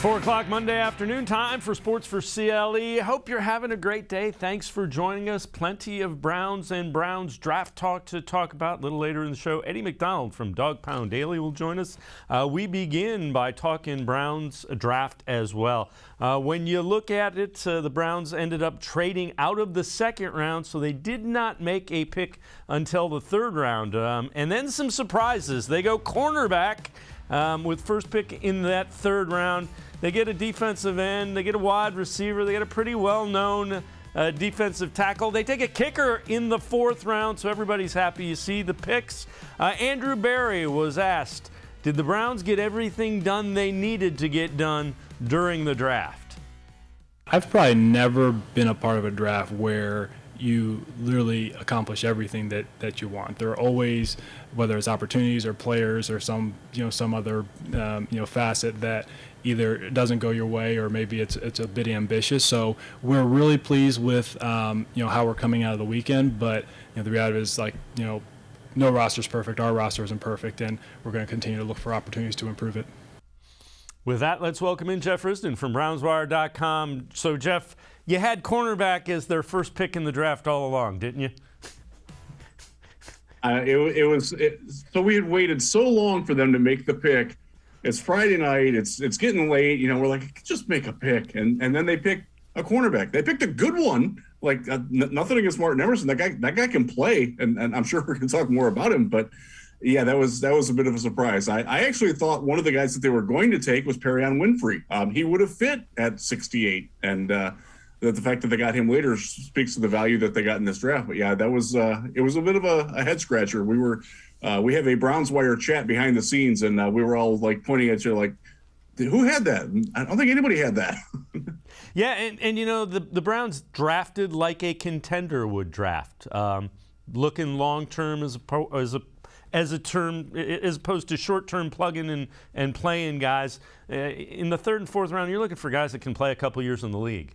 4 o'clock Monday afternoon, time for Sports4CLE. Hope you're having a great day. Thanks for joining us. Plenty of Browns and Browns draft talk to talk about. A little later in the show, Eddie McDonald from Dawg Pound Daily will join us. We begin by talking Browns draft as well. When you look at it, the Browns ended up trading out of the second round, so they did not make a pick until the third round. And then some surprises. They go cornerback with first pick in that third round. They get a defensive end, they get a wide receiver, they get a pretty well-known defensive tackle. They take a kicker in the fourth round, so everybody's happy. You see the picks. Andrew Berry was asked, did the Browns get everything done they needed to get done during the draft? I've probably never been a part of a draft where you literally accomplish everything that you want. There are always, whether it's opportunities or players or some other facet that either doesn't go your way or maybe it's a bit ambitious. So we're really pleased with how we're coming out of the weekend. But the reality is no roster's perfect. Our roster isn't perfect, and we're going to continue to look for opportunities to improve it. With that, let's welcome in Jeff Risdon from BrownsWire.com. So, Jeff, you had cornerback as their first pick in the draft all along, didn't you? So we had waited so long for them to make the pick. It's Friday night. It's getting late. We're like, just make a pick, and then they pick a cornerback. They picked a good one. Nothing against Martin Emerson. That guy can play, and I'm sure we can talk more about him. But yeah, that was a bit of a surprise. I actually thought one of the guys that they were going to take was Perrion Winfrey. He would have fit at 68, and the fact that they got him later speaks to the value that they got in this draft. But yeah, it was a bit of a head scratcher. We have a Browns Wire chat behind the scenes, and we were all pointing at you like, who had that? I don't think anybody had that. Yeah, and the Browns drafted like a contender would draft, looking long term as opposed to short-term plug-in and playing guys. In the third and fourth round, you're looking for guys that can play a couple years in the league.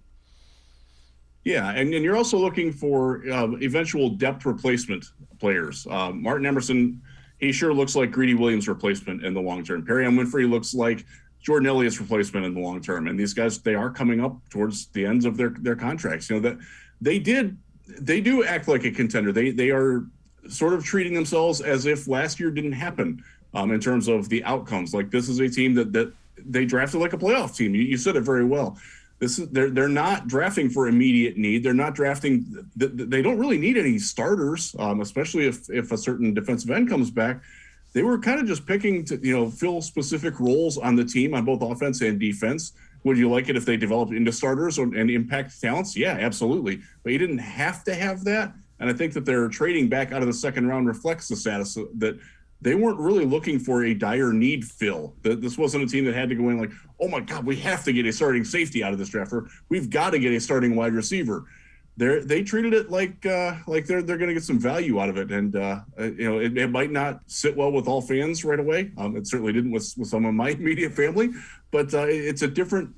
Yeah, and you're also looking for eventual depth replacement players. Martin Emerson, he sure looks like Greedy Williams' replacement in the long term. Perrion Winfrey looks like Jordan Elliott's replacement in the long term. And these guys, they are coming up towards the ends of their contracts. That they do act like a contender. They are sort of treating themselves as if last year didn't happen in terms of the outcomes. Like, this is a team that they drafted like a playoff team. You said it very well. They're not drafting for immediate need. They're not drafting. They don't really need any starters, especially if a certain defensive end comes back. They were kind of just picking to fill specific roles on the team on both offense and defense. Would you like it if they developed into starters and impact talents? Yeah, absolutely. But you didn't have to have that. And I think that their trading back out of the second round reflects the status that they weren't really looking for a dire need fill. This wasn't a team that had to go in like, oh my God, we have to get a starting safety out of this draft, or we've got to get a starting wide receiver. They treated it like they're going to get some value out of it, and it might not sit well with all fans right away. It certainly didn't with some of my immediate family, but it's a different.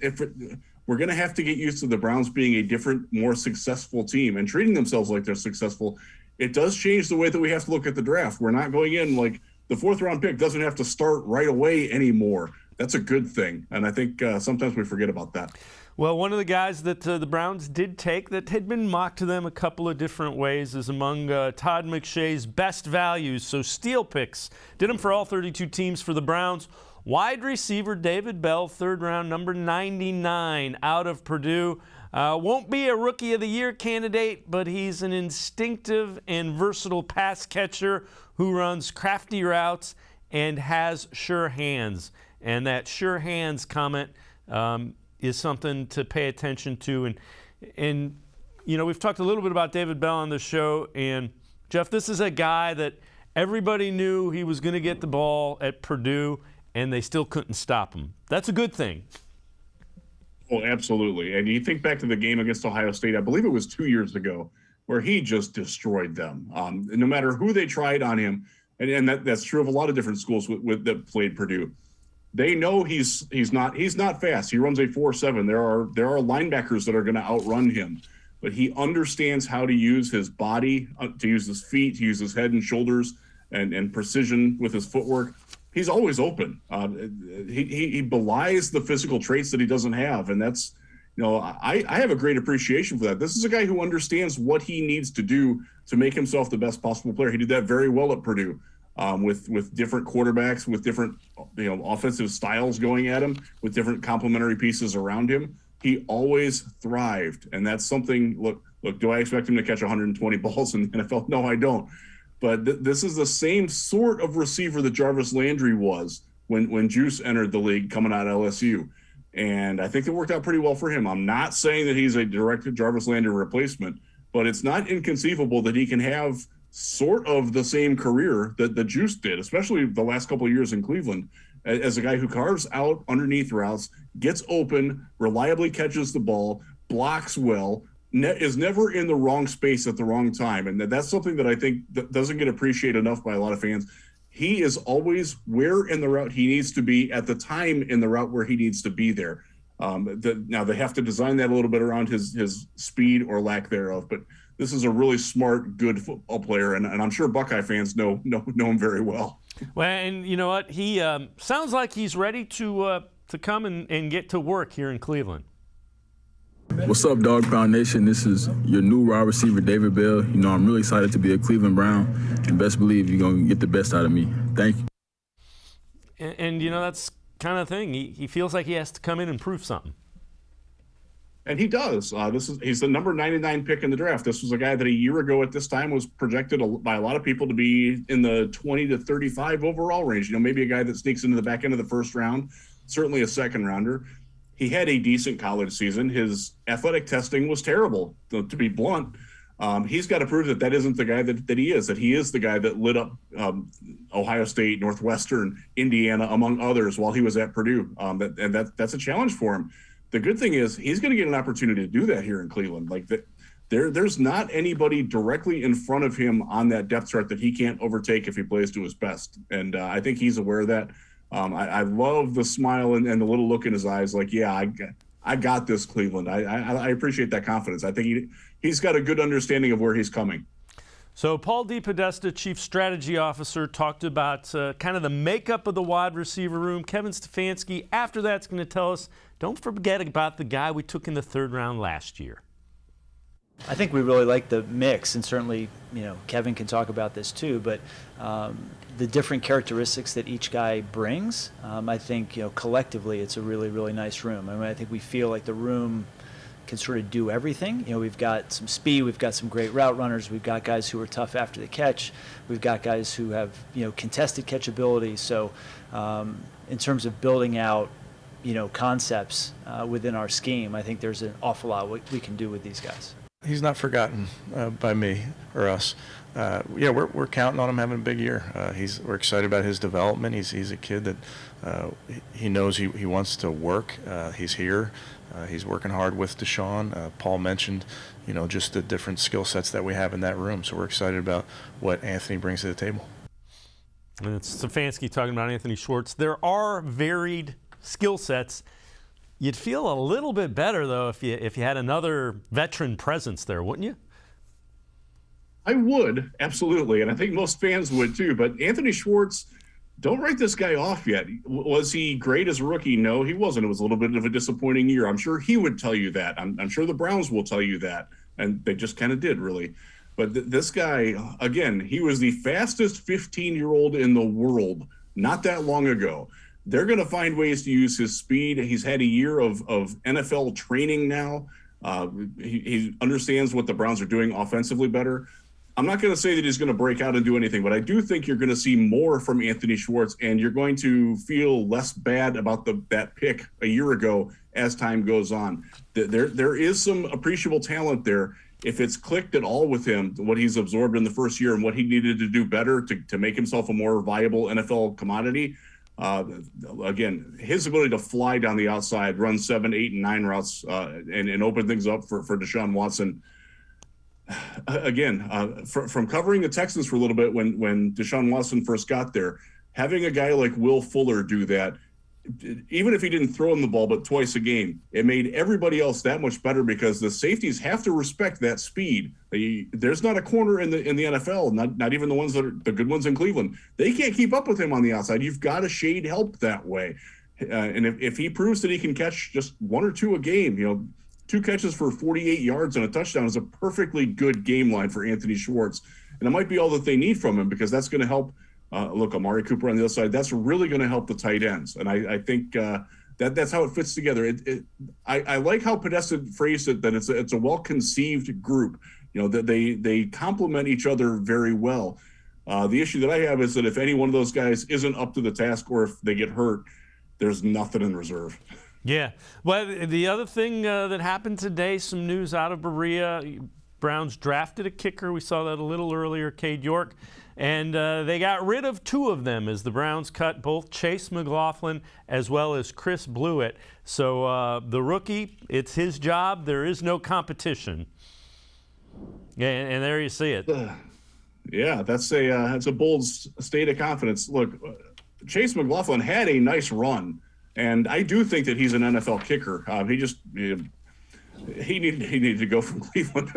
We're going to have to get used to the Browns being a different, more successful team and treating themselves like they're successful. It does change the way that we have to look at the draft. We're not going in like the fourth round pick doesn't have to start right away anymore. That's a good thing. And I think sometimes we forget about that. Well, one of the guys that the Browns did take that had been mocked to them a couple of different ways is among Todd McShay's best values. So steal picks. Did them for all 32 teams for the Browns. Wide receiver David Bell, third round, number 99 out of Purdue. Won't be a Rookie of the Year candidate, but he's an instinctive and versatile pass catcher who runs crafty routes and has sure hands. And that sure hands comment is something to pay attention to. And we've talked a little bit about David Bell on the show. And, Jeff, this is a guy that everybody knew he was going to get the ball at Purdue, and they still couldn't stop him. That's a good thing. Oh, absolutely. And you think back to the game against Ohio State, I believe it was 2 years ago, where he just destroyed them. No matter who they tried on him, and that's true of a lot of different schools that played Purdue. They know he's not fast. He runs a 4.7. There are linebackers that are going to outrun him, but he understands how to use his body, to use his feet, to use his head and shoulders, and precision with his footwork. he's always open. He belies the physical traits that he doesn't have, and that's, I have a great appreciation for that. This is a guy who understands what he needs to do to make himself the best possible player. He did that very well at Purdue, with different quarterbacks, with different offensive styles going at him, with different complementary pieces around him. He always thrived, and that's something. Look. Do I expect him to catch 120 balls in the NFL? No, I don't. But this is the same sort of receiver that Jarvis Landry was when Juice entered the league coming out of LSU. And I think it worked out pretty well for him. I'm not saying that he's a direct Jarvis Landry replacement, but it's not inconceivable that he can have sort of the same career that the Juice did, especially the last couple of years in Cleveland, as a guy who carves out underneath routes, gets open, reliably catches the ball, blocks well, is never in the wrong space at the wrong time. And that's something that I think that doesn't get appreciated enough by a lot of fans. He is always where in the route he needs to be at the time in the route where he needs to be there. Now they have to design that a little bit around his speed or lack thereof, but this is a really smart, good football player. And I'm sure Buckeye fans know him very well. Well, and you know what? He sounds like he's ready to come and get to work here in Cleveland. What's up, Dawg Pound Nation? This is your new wide receiver, David Bell. I'm really excited to be a Cleveland Brown, and best believe you're going to get the best out of me. Thank you. And that's kind of thing. He feels like he has to come in and prove something. And he does. He's the number 99 pick in the draft. This was a guy that a year ago at this time was projected by a lot of people to be in the 20 to 35 overall range. Maybe a guy that sneaks into the back end of the first round, certainly a second rounder. He had a decent college season. His athletic testing was terrible, to be blunt. He's got to prove that isn't the guy that he is, that he is the guy that lit up Ohio State, Northwestern, Indiana, among others, while he was at Purdue. That's a challenge for him. The good thing is he's going to get an opportunity to do that here in Cleveland. There's not anybody directly in front of him on that depth chart that he can't overtake if he plays to his best. And I think he's aware of that. I love the smile and the little look in his eyes. I got this, Cleveland. I appreciate that confidence. I think he's got a good understanding of where he's coming. So Paul DePodesta, Chief Strategy Officer, talked about kind of the makeup of the wide receiver room. Kevin Stefanski, after that's going to tell us, don't forget about the guy we took in the third round last year. I think we really like the mix, and certainly, Kevin can talk about this too, but the different characteristics that each guy brings, I think, collectively it's a really, really nice room. I think we feel like the room can sort of do everything. We've got some speed, we've got some great route runners, we've got guys who are tough after the catch, we've got guys who have, contested catchability. So in terms of building out, concepts within our scheme, I think there's an awful lot we can do with these guys. He's not forgotten by me or us. We're counting on him having a big year. We're excited about his development. He's a kid that he knows he wants to work. He's here. He's working hard with Deshaun. Paul mentioned, just the different skill sets that we have in that room. So we're excited about what Anthony brings to the table. And it's Stefanski talking about Anthony Schwartz. There are varied skill sets. You'd feel a little bit better, though, if you had another veteran presence there, wouldn't you? I would, absolutely. And I think most fans would, too. But Anthony Schwartz, don't write this guy off yet. Was he great as a rookie? No, he wasn't. It was a little bit of a disappointing year. I'm sure he would tell you that. I'm sure the Browns will tell you that. And they just kind of did, really. But this guy, again, he was the fastest 15-year-old in the world not that long ago. They're going to find ways to use his speed. He's had a year of NFL training now. He understands what the Browns are doing offensively better. I'm not going to say that he's going to break out and do anything, but I do think you're going to see more from Anthony Schwartz, and you're going to feel less bad about that pick a year ago as time goes on. There is some appreciable talent there. If it's clicked at all with him, what he's absorbed in the first year and what he needed to do better to make himself a more viable NFL commodity, again, his ability to fly down the outside, run 7, 8, and 9 routes, and open things up for Deshaun Watson. Again, from covering the Texans for a little bit when Deshaun Watson first got there, having a guy like Will Fuller do that, even if he didn't throw him the ball but twice a game, it made everybody else that much better because the safeties have to respect that speed. There's not a corner in the NFL, not even the ones that are the good ones in Cleveland. They can't keep up with him on the outside. You've got to shade help that way. And if he proves that he can catch just one or two a game, 2 catches for 48 yards and a touchdown is a perfectly good game line for Anthony Schwartz. And it might be all that they need from him because that's going to help. Look, Amari Cooper on the other side, that's really going to help the tight ends. And I think that's how it fits together. I like how Podesta phrased it, that it's a well-conceived group, that they complement each other very well. The issue that I have is that if any one of those guys isn't up to the task or if they get hurt, there's nothing in reserve. Yeah. Well, the other thing that happened today, some news out of Berea. Browns drafted a kicker. We saw that a little earlier, Cade York. And they got rid of 2 of them as the Browns cut both Chase McLaughlin as well as Chris Blewett. So the rookie, it's his job. There is no competition. And there you see it. Yeah, that's a bold state of confidence. Look, Chase McLaughlin had a nice run, and I do think that he's an NFL kicker. He needed to go from Cleveland.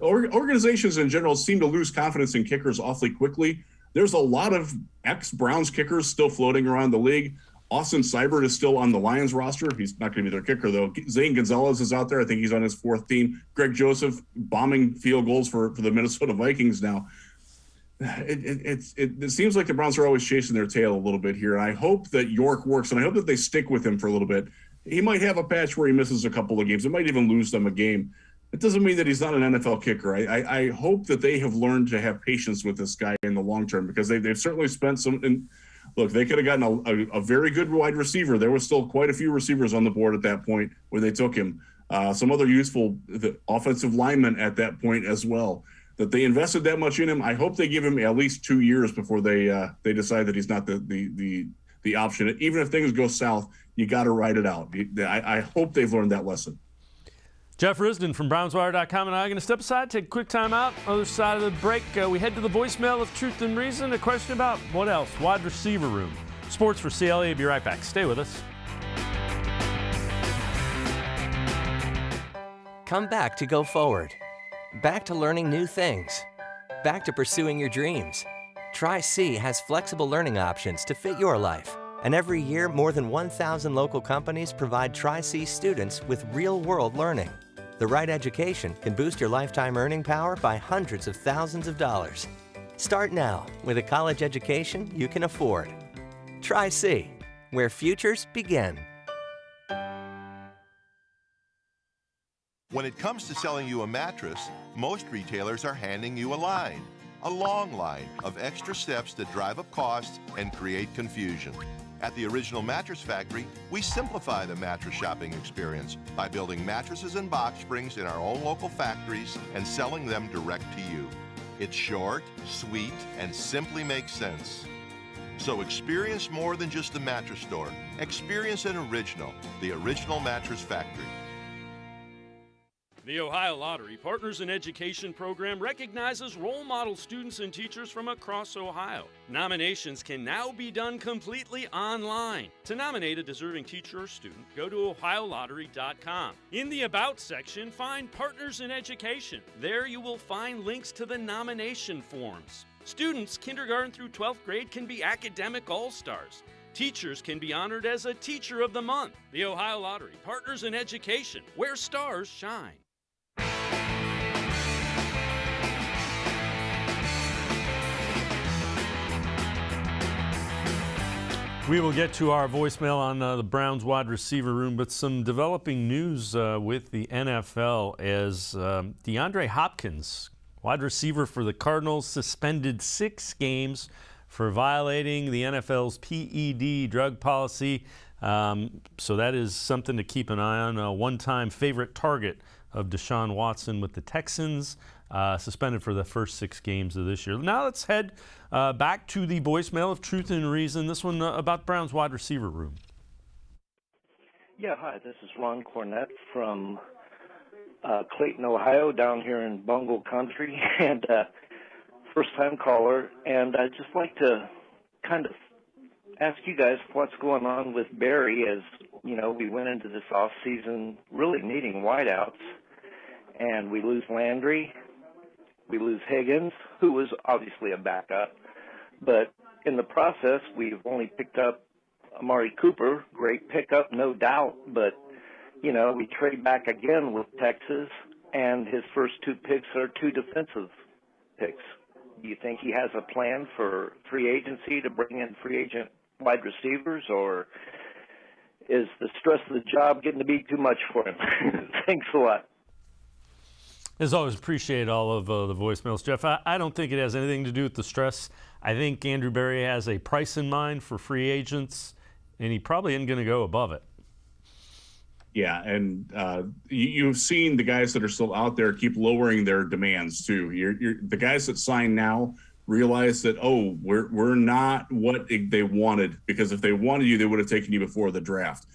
Organizations in general seem to lose confidence in kickers awfully quickly. There's a lot of ex-Browns kickers still floating around the league. Austin Seibert is still on the Lions roster. He's not going to be their kicker, though. Zane Gonzalez is out there. I think he's on his 4th team. Greg Joseph bombing field goals for the Minnesota Vikings now. It seems like the Browns are always chasing their tail a little bit here. I hope that York works, and I hope that they stick with him for a little bit. He might have a patch where he misses a couple of games. It might even lose them a game. It doesn't mean that he's not an NFL kicker. I hope that they have learned to have patience with this guy in the long term because they've certainly spent some. And look, they could have gotten a very good wide receiver. There was still quite a few receivers on the board at that point where they took him. Some other useful offensive linemen at that point as well. That they invested that much in him. I hope they give him at least 2 years before they decide that he's not the option. Even if things go south, you got to ride it out. I hope they've learned that lesson. Jeff Risdon from BrownsWire.com and I are going to step aside, take a quick time out. Other side of the break, we head to the voicemail of Truth and Reason. A question about what else? Wide receiver room. Sports4CLE. We'll be right back. Stay with us. Come back to go forward. Back to learning new things. Back to pursuing your dreams. Tri-C has flexible learning options to fit your life. And every year, more than 1,000 local companies provide Tri-C students with real-world learning. The right education can boost your lifetime earning power by hundreds of thousands of dollars. Start now with a college education you can afford. Tri-C, where futures begin. When it comes to selling you a mattress, most retailers are handing you a long line of extra steps that drive up costs and create confusion. At the Original Mattress Factory, we simplify the mattress shopping experience by building mattresses and box springs in our own local factories and selling them direct to you. It's short, sweet, and simply makes sense. So experience more than just the mattress store. Experience an original, the Original Mattress Factory. The Ohio Lottery Partners in Education program recognizes role model students and teachers from across Ohio. Nominations can now be done completely online. To nominate a deserving teacher or student, go to ohiolottery.com. In the About section, find Partners in Education. There you will find links to the nomination forms. Students kindergarten through 12th grade can be academic all-stars. Teachers can be honored as a Teacher of the Month. The Ohio Lottery Partners in Education, where stars shine. We will get to our voicemail on the Browns wide receiver room, but some developing news with the NFL as DeAndre Hopkins, wide receiver for the Cardinals, suspended 6 games for violating the NFL's PED drug policy. So that is something to keep an eye on. A one-time favorite target of Deshaun Watson with the Texans, suspended for the first 6 games of this year. Now let's head back to the voicemail of Truth and Reason. This one about Browns wide receiver room. Yeah, hi, this is Ron Cornett from Clayton, Ohio, down here in Bungle Country, and first-time caller. And I'd just like to kind of ask you guys what's going on with Barry, as you know, we went into this off season really needing wideouts, and we lose Landry, we lose Higgins, who was obviously a backup, but in the process, we've only picked up Amari Cooper, great pickup, no doubt, but you know, we trade back again with Texas, and his first 2 picks are 2 defensive picks. Do you think he has a plan for free agency to bring in free agent wide receivers, or is the stress of the job getting to be too much for him? Thanks a lot. As always, appreciate all of the voicemails, Jeff. I don't think it has anything to do with the stress. I think Andrew Berry has a price in mind for free agents, and he probably isn't going to go above it. Yeah, and you've seen the guys that are still out there keep lowering their demands too. The guys that sign now realize that, oh, we're not what they wanted, because if they wanted you, they would have taken you before the draft.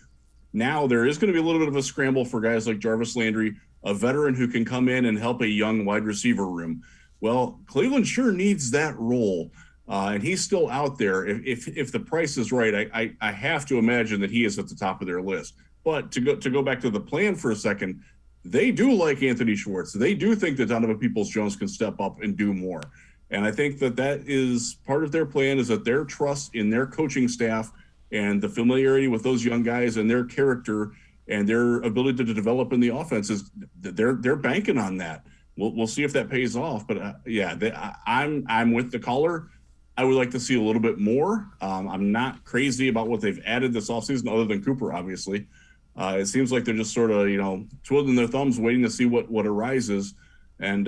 Now there is going to be a little bit of a scramble for guys like Jarvis Landry, a veteran who can come in and help a young wide receiver room. Well, Cleveland sure needs that role, and he's still out there. If the price is right, I have to imagine that he is at the top of their list. But to go back to the plan for a second, they do like Anthony Schwartz. They do think that Donovan Peoples-Jones can step up and do more. And I think that is part of their plan, is that their trust in their coaching staff and the familiarity with those young guys and their character and their ability to develop in the offense is they're banking on that. We'll see if that pays off. But I'm with the caller. I would like to see a little bit more. I'm not crazy about what they've added this offseason, other than Cooper, obviously. It seems like they're just sort of, twiddling their thumbs, waiting to see what arises. And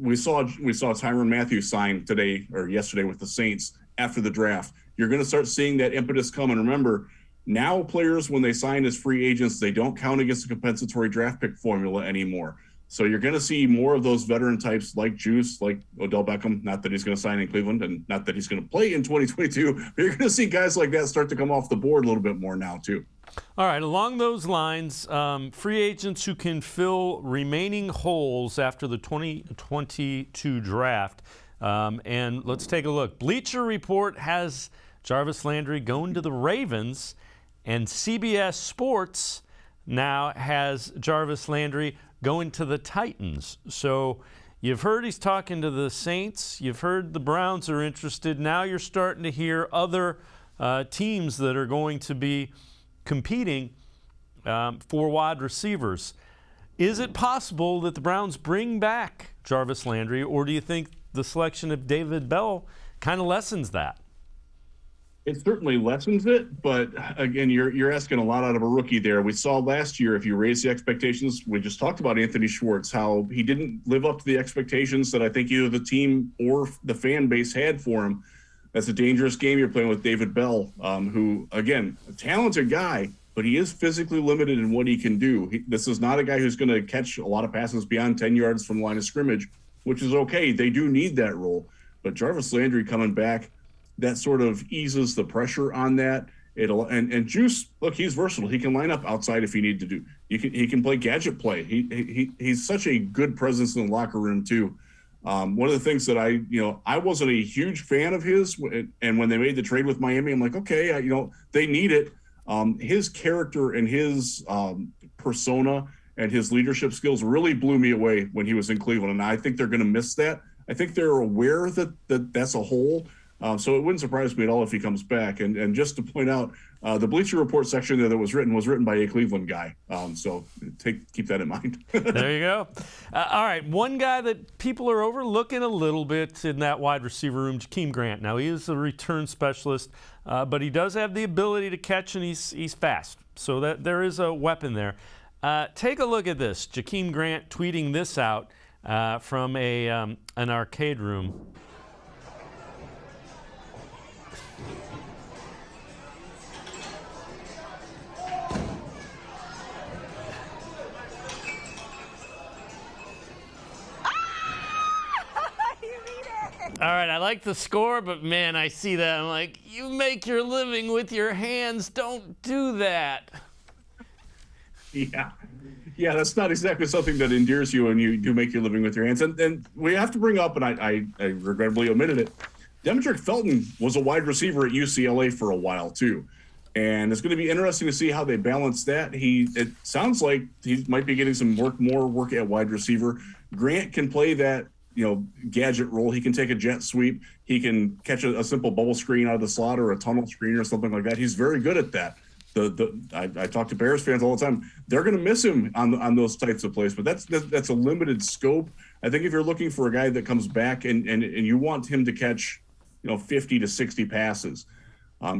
we saw Tyrann Mathieu sign today or yesterday with the Saints after the draft. You're going to start seeing that impetus come. And remember, now players, when they sign as free agents, they don't count against the compensatory draft pick formula anymore. So you're going to see more of those veteran types like Juice, like Odell Beckham, not that he's going to sign in Cleveland and not that he's going to play in 2022, but you're going to see guys like that start to come off the board a little bit more now too. All right, along those lines, free agents who can fill remaining holes after the 2022 draft. And let's take a look. Bleacher Report has Jarvis Landry going to the Ravens, and CBS Sports now has Jarvis Landry going to the Titans. So you've heard he's talking to the Saints. You've heard the Browns are interested. Now you're starting to hear other teams that are going to be competing for wide receivers. Is it possible that the Browns bring back Jarvis Landry, or do you think the selection of David Bell kind of lessens that? It certainly lessens it, but again, you're asking a lot out of a rookie there. We saw last year, if you raise the expectations, we just talked about Anthony Schwartz, how he didn't live up to the expectations that I think either the team or the fan base had for him. That's a dangerous game you're playing with David Bell, who, again, a talented guy, but he is physically limited in what he can do. This is not a guy who's going to catch a lot of passes beyond 10 yards from the line of scrimmage, which is okay. They do need that role. But Jarvis Landry coming back, that sort of eases the pressure on that. And Juice, look, he's versatile. He can line up outside if he need to do. He can play gadget play. He's such a good presence in the locker room too. One of the things that I wasn't a huge fan of his, and when they made the trade with Miami, I'm like, okay, they need it. His character and his persona and his leadership skills really blew me away when he was in Cleveland, and I think they're going to miss that. I think they're aware that that's a hole. So it wouldn't surprise me at all if he comes back. And just to point out, the Bleacher Report section there that was written by a Cleveland guy. So keep that in mind. There you go. All right, one guy that people are overlooking a little bit in that wide receiver room, Jakeem Grant. Now, he is a return specialist, but he does have the ability to catch, and he's fast. So that there is a weapon there. Take a look at this. Jakeem Grant tweeting this out from an arcade room. All right, I like the score, but man, I see that. I'm like, you make your living with your hands. Don't do that. Yeah, that's not exactly something that endears you when you do make your living with your hands. And we have to bring up, and I regrettably omitted it, Demetric Felton was a wide receiver at UCLA for a while too. And it's going to be interesting to see how they balance that. It sounds like he might be getting some more work at wide receiver. Grant can play that, gadget role. He can take a jet sweep. He can catch a simple bubble screen out of the slot or a tunnel screen or something like that. He's very good at that. I talk to Bears fans all the time. They're going to miss him on those types of plays, but that's a limited scope. I think if you're looking for a guy that comes back and you want him to catch, 50 to 60 passes,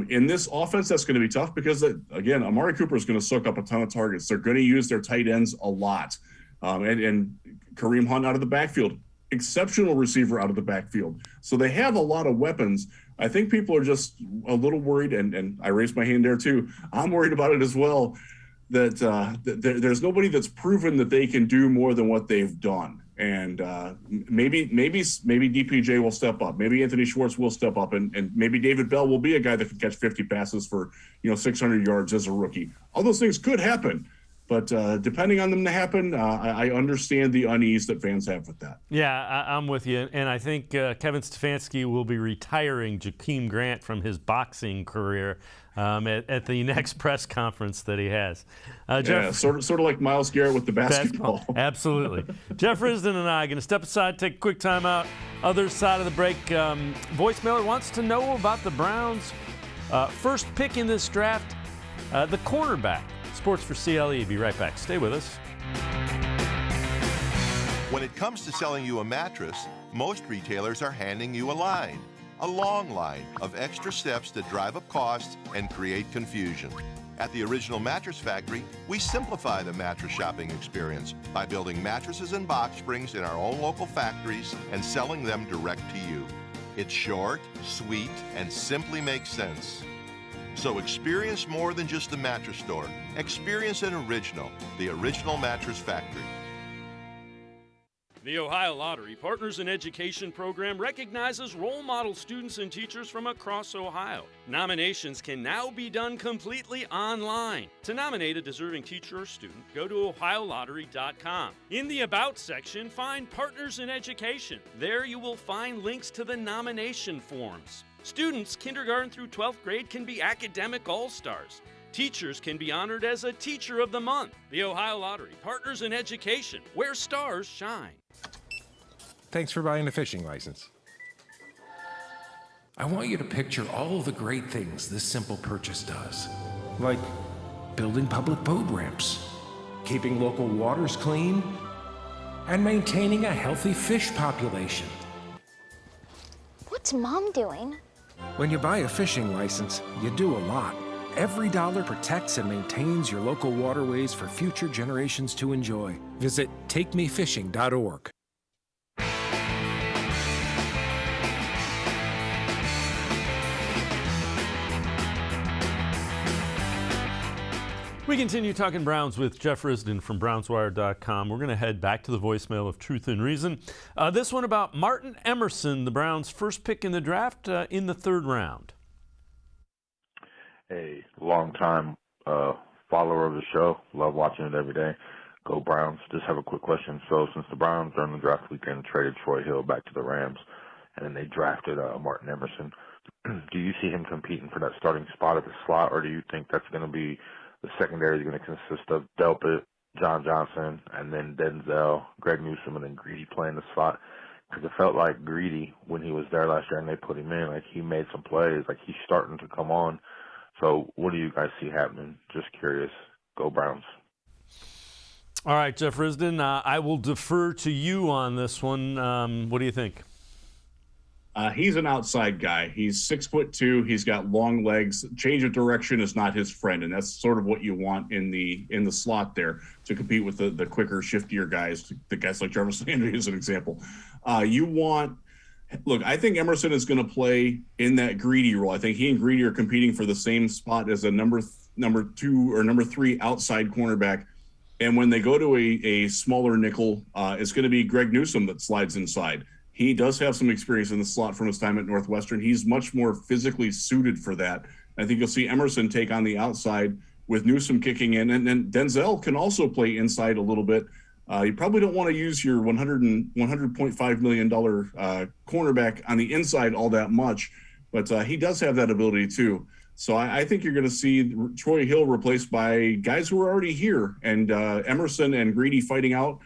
in this offense, that's going to be tough because, again, Amari Cooper is going to soak up a ton of targets. They're going to use their tight ends a lot. And Kareem Hunt out of the backfield, exceptional receiver out of the backfield. So they have a lot of weapons. I think people are just a little worried, and I raised my hand there too. I'm worried about it as well, that there's nobody that's proven that they can do more than what they've done. And maybe DPJ will step up. Maybe Anthony Schwartz will step up, and maybe David Bell will be a guy that can catch 50 passes for 600 yards as a rookie. All those things could happen. But depending on them to happen, I understand the unease that fans have with that. Yeah, I'm with you. And I think Kevin Stefanski will be retiring Jakeem Grant from his boxing career at the next press conference that he has. Jeff, sort of like Myles Garrett with the basketball. Absolutely. Jeff Risdon and I are going to step aside, take a quick time out. Other side of the break, voicemailer wants to know about the Browns' first pick in this draft, the cornerback. Sports4CLE. Be right back. Stay with us. When it comes to selling you a mattress, most retailers are handing you a line. A long line of extra steps that drive up costs and create confusion. At the Original Mattress Factory, we simplify the mattress shopping experience by building mattresses and box springs in our own local factories and selling them direct to you. It's short, sweet, and simply makes sense. So experience more than just the mattress store. Experience an original, the Original Mattress Factory. The Ohio Lottery Partners in Education program recognizes role model students and teachers from across Ohio. Nominations can now be done completely online. To nominate a deserving teacher or student, go to ohiolottery.com. In the About section, find Partners in Education. There you will find links to the nomination forms. Students kindergarten through 12th grade can be academic all-stars. Teachers can be honored as a Teacher of the Month. The Ohio Lottery, Partners in Education, where stars shine. Thanks for buying a fishing license. I want you to picture all of the great things this simple purchase does. Like building public boat ramps, keeping local waters clean, and maintaining a healthy fish population. What's Mom doing? When you buy a fishing license, you do a lot. Every dollar protects and maintains your local waterways for future generations to enjoy. Visit takemefishing.org. We continue talking Browns with Jeff Risdon from BrownsWire.com. We're going to head back to the voicemail of Truth and Reason. This one about Martin Emerson, the Browns' first pick in the draft in the third round. A long-time follower of the show. Love watching it every day. Go Browns. Just have a quick question. So since the Browns during the draft weekend traded Troy Hill back to the Rams, and then they drafted Martin Emerson, do you see him competing for that starting spot at the slot, or do you think that's going to be the secondary is going to consist of Delpit, John Johnson, and then Denzel, Greg Newsome, and then Greedy playing the slot? Because it felt like Greedy, when he was there last year and they put him in, like he made some plays, like he's starting to come on. So what do you guys see happening? Just curious. Go Browns. All right, Jeff Risdon, I will defer to you on this one. What do you think? He's an outside guy. He's 6'2". He's got long legs. Change of direction is not his friend, and that's sort of what you want in the slot there to compete with the quicker, shiftier guys. The guys like Jarvis Landry is an example. Look, I think Emerson is going to play in that Greedy role. I think he and Greedy are competing for the same spot as a number 2 or number 3 outside cornerback. And when they go to a smaller nickel, it's going to be Greg Newsome that slides inside. He does have some experience in the slot from his time at Northwestern. He's much more physically suited for that. I think you'll see Emerson take on the outside with Newsome kicking in. And then Denzel can also play inside a little bit. You probably don't want to use your $100.5 million cornerback on the inside all that much, but he does have that ability too. So I think you're going to see Troy Hill replaced by guys who are already here, and Emerson and Greedy fighting out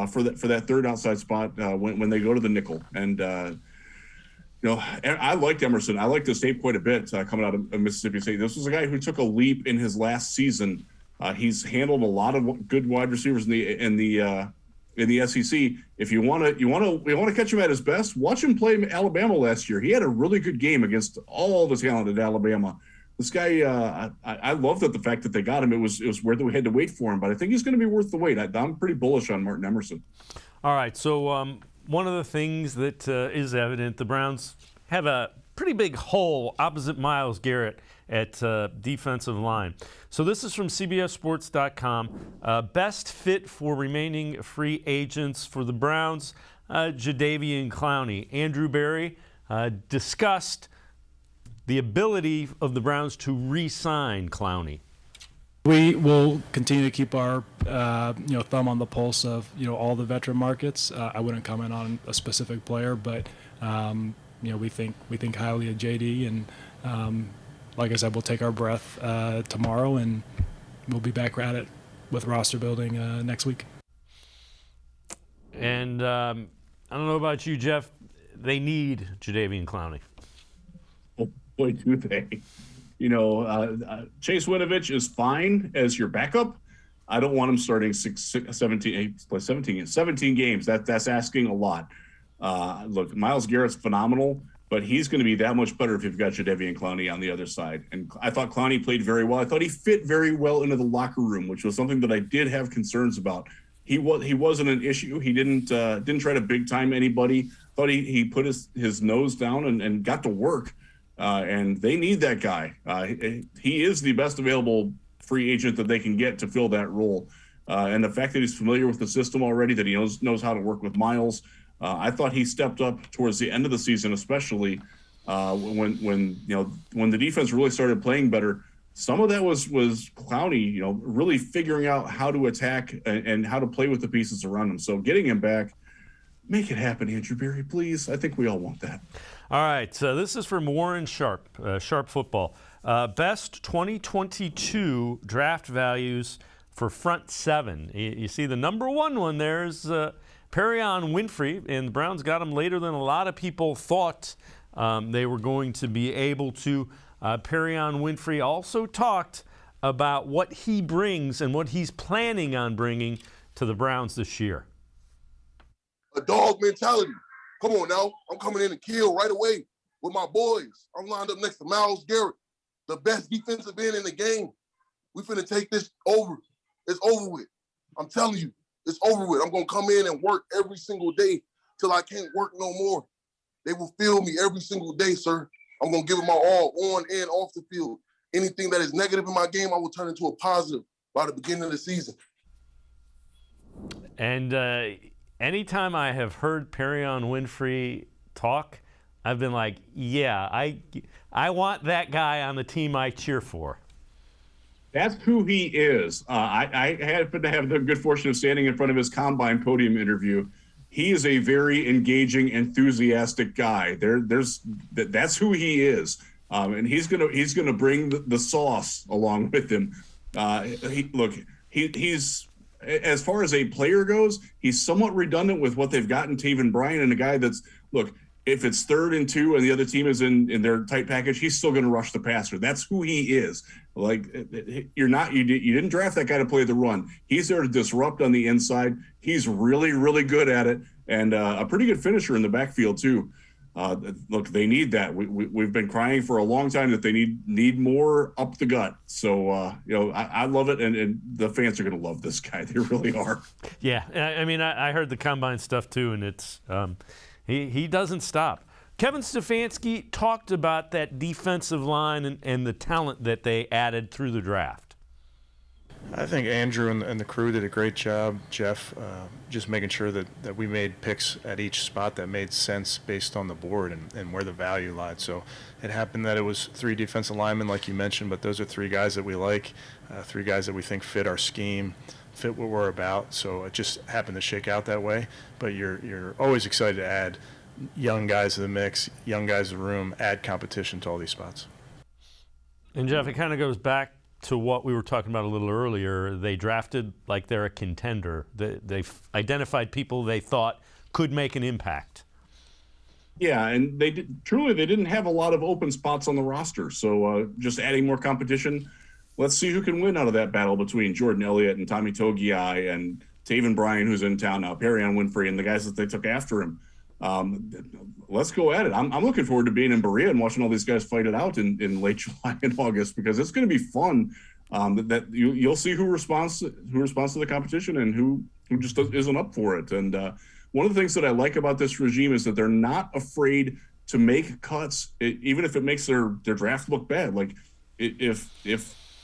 for that third outside spot when they go to the nickel. And I liked Emerson. I liked his tape quite a bit coming out of Mississippi State. This was a guy who took a leap in his last season. He's handled a lot of good wide receivers in the SEC. If you want to catch him at his best, watch him play Alabama last year. He had a really good game against all the talent at Alabama. This guy, I love the fact that they got him. It was where we had to wait for him, but I think he's going to be worth the wait. I'm pretty bullish on Martin Emerson. All right, so one of the things that is evident, the Browns have a pretty big hole opposite Myles Garrett at defensive line. So this is from CBSSports.com. Best fit for remaining free agents for the Browns, Jadeveon Clowney. Andrew Berry discussed the ability of the Browns to re-sign Clowney. We will continue to keep our thumb on the pulse of all the veteran markets. I wouldn't comment on a specific player, but we think highly of JD, and like I said, we'll take our breath tomorrow, and we'll be back at it with roster building next week. And I don't know about you, Jeff. They need Jadeveon Clowney. Oh boy, do they! Chase Winovich is fine as your backup. I don't want him starting 17 games. That's asking a lot. Look, Myles Garrett's phenomenal, but he's going to be that much better if you've got Jadeveon Clowney on the other side. And I thought Clowney played very well. I thought he fit very well into the locker room, which was something that I did have concerns about. He wasn't an issue. He didn't try to big time anybody. Thought he put his nose down and got to work. And they need that guy. He is the best available free agent that they can get to fill that role. And the fact that he's familiar with the system already, that he knows how to work with Myles. I thought he stepped up towards the end of the season, especially when the defense really started playing better. Some of that was Clowney, really figuring out how to attack and how to play with the pieces around him. So getting him back, make it happen, Andrew Berry, please. I think we all want that. All right, so this is from Warren Sharp, Sharp Football. Best 2022 draft values for front seven. You see the number one there is Perrion Winfrey, and the Browns got him later than a lot of people thought they were going to be able to. Perrion Winfrey also talked about what he brings and what he's planning on bringing to the Browns this year. A dog mentality. Come on now. I'm coming in to kill right away with my boys. I'm lined up next to Myles Garrett, the best defensive end in the game. We finna take this over. It's over with. I'm telling you, it's over with. I'm going to come in and work every single day till I can't work no more. They will feel me every single day, sir. I'm going to give it my all on and off the field. Anything that is negative in my game, I will turn into a positive by the beginning of the season. And anytime I have heard Perrion Winfrey talk, I've been like, yeah, I want that guy on the team I cheer for. That's who he is. I happen to have the good fortune of standing in front of his combine podium interview. He is a very engaging, enthusiastic guy. That's who he is, and he's gonna bring the sauce along with him. He's as far as a player goes, he's somewhat redundant with what they've got in Taven Bryan, and a guy that's if it's 3rd and 2 and the other team is in their tight package, he's still going to rush the passer. That's who he is. You didn't draft that guy to play the run. He's there to disrupt on the inside. He's really, really good at it, and a pretty good finisher in the backfield too. They need that. We've been crying for a long time that they need more up the gut. So I love it, and the fans are going to love this guy. They really are. Yeah, I mean, I heard the combine stuff too, and it's he doesn't stop. Kevin Stefanski talked about that defensive line and the talent that they added through the draft. I think Andrew and the crew did a great job, Jeff, just making sure that we made picks at each spot that made sense based on the board and where the value lied. So it happened that it was 3 defensive linemen, like you mentioned, but those are 3 guys that we like, 3 guys that we think fit our scheme, fit what we're about. So it just happened to shake out that way. But you're always excited to add young guys to the mix, young guys to the room, add competition to all these spots. And Jeff, it kind of goes back to what we were talking about a little earlier. They drafted like they're a contender. They've identified people they thought could make an impact. Yeah, and they didn't have a lot of open spots on the roster. So just adding more competition. Let's see who can win out of that battle between Jordan Elliott and Tommy Togiai and Taven Bryan, who's in town now, Perrion Winfrey, and the guys that they took after him. Let's go at it. I'm looking forward to being in Berea and watching all these guys fight it out in late July and August, because it's going to be fun. That you'll see who responds to the competition and who just isn't up for it. And one of the things that I like about this regime is that they're not afraid to make cuts, even if it makes their draft look bad. Like if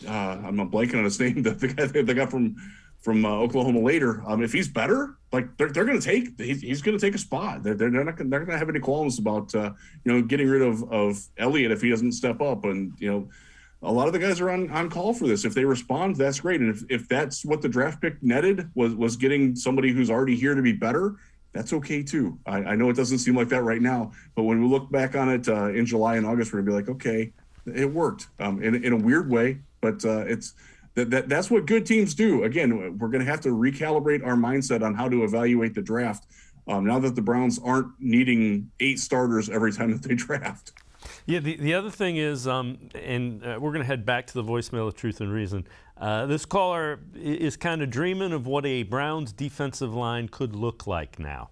I'm not blanking on his name, the guy they got from Oklahoma later. If he's better, like they're going to take, he's going to take a spot. They're not going to have any qualms about getting rid of Elliott if he doesn't step up. And a lot of the guys are on call for this. If they respond, that's great. And if that's what the draft pick netted was getting somebody who's already here to be better, that's okay too. I know it doesn't seem like that right now, but when we look back on it in July and August, we're gonna be like, okay, it worked in a weird way, but it's. That's what good teams do. Again, we're going to have to recalibrate our mindset on how to evaluate the draft now that the Browns aren't needing 8 starters every time that they draft. Yeah, the other thing is, and we're going to head back to the voicemail of Truth and Reason. This caller is kind of dreaming of what a Browns defensive line could look like now.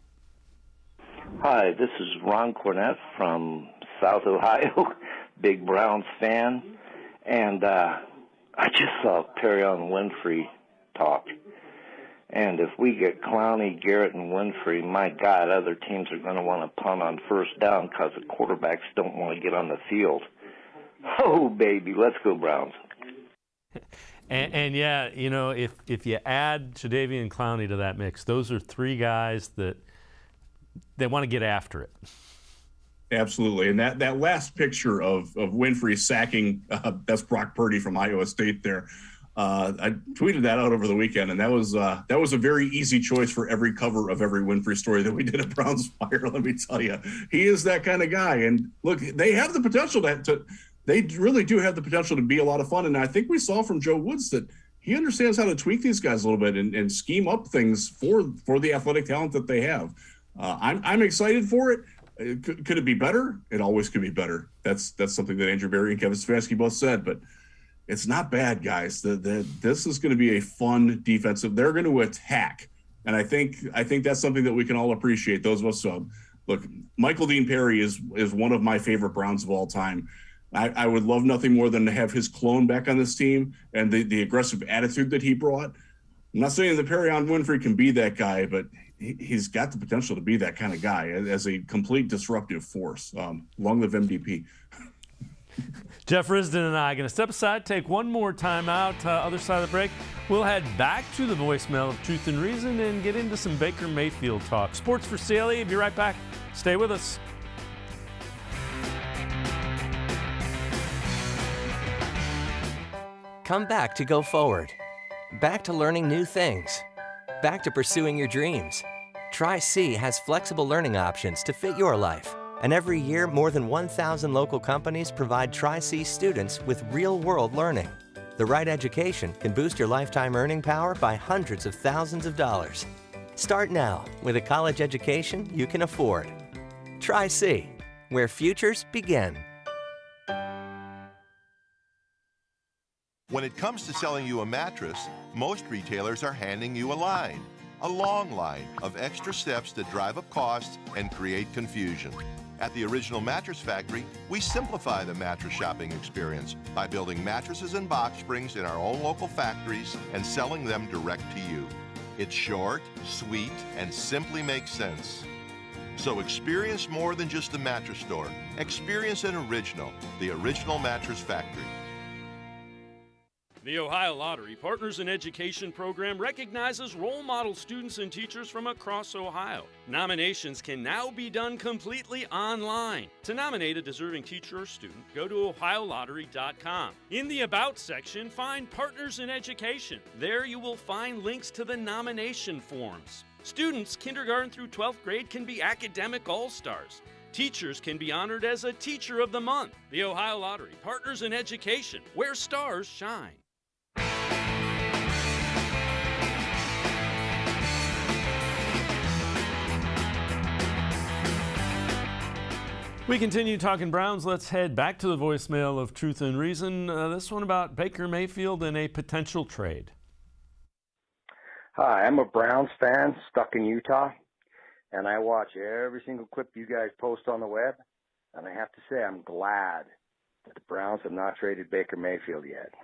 Hi, this is Ron Cornett from South Ohio, big Browns fan, and I just saw Perrion Winfrey talk. And if we get Clowney, Garrett, and Winfrey, my God, other teams are going to want to punt on first down because the quarterbacks don't want to get on the field. Oh, baby, let's go Browns. And yeah, if you add Jadeveon Clowney to that mix, those are 3 guys that they want to get after it. Absolutely. And that last picture of Winfrey sacking, that's Brock Purdy from Iowa State there. I tweeted that out over the weekend, and that was a very easy choice for every cover of every Winfrey story that we did at Browns Fire. Let me tell you, he is that kind of guy. And look, they have the potential they really do have the potential to be a lot of fun. And I think we saw from Joe Woods that he understands how to tweak these guys a little bit and scheme up things for the athletic talent that they have. I'm excited for it. Could it be better? It always could be better. That's something that Andrew Berry and Kevin Stefanski both said, but it's not bad, guys. This is going to be a fun defensive. They're going to attack, and I think that's something that we can all appreciate. Those of us, look, Michael Dean Perry is one of my favorite Browns of all time. I would love nothing more than to have his clone back on this team and the aggressive attitude that he brought. I'm not saying that Perrion Winfrey can be that guy, but he's got the potential to be that kind of guy as a complete disruptive force. Long live MDP. Jeff Risdon and I are going to step aside, take one more time out. Other side of the break, we'll head back to the voicemail of Truth and Reason and get into some Baker Mayfield talk. Sports4CLE, be right back. Stay with us. Come back to go forward. Back to learning new things. Back to pursuing your dreams. Tri-C has flexible learning options to fit your life. And every year, more than 1,000 local companies provide Tri-C students with real-world learning. The right education can boost your lifetime earning power by hundreds of thousands of dollars. Start now with a college education you can afford. Tri-C, where futures begin. When it comes to selling you a mattress, most retailers are handing you a line. A long line of extra steps that drive up costs and create confusion. At the Original Mattress Factory, we simplify the mattress shopping experience by building mattresses and box springs in our own local factories and selling them direct to you. It's short, sweet, and simply makes sense. So experience more than just a mattress store. Experience an original, the Original Mattress Factory. The Ohio Lottery Partners in Education program recognizes role model students and teachers from across Ohio. Nominations can now be done completely online. To nominate a deserving teacher or student, go to ohiolottery.com. In the About section, find Partners in Education. There you will find links to the nomination forms. Students kindergarten through 12th grade can be academic all-stars. Teachers can be honored as a Teacher of the Month. The Ohio Lottery Partners in Education, where stars shine. We continue talking Browns. Let's head back to the voicemail of Truth and Reason. This one about Baker Mayfield and a potential trade. Hi, I'm a Browns fan stuck in Utah, and I watch every single clip you guys post on the web, and I have to say I'm glad that the Browns have not traded Baker Mayfield yet.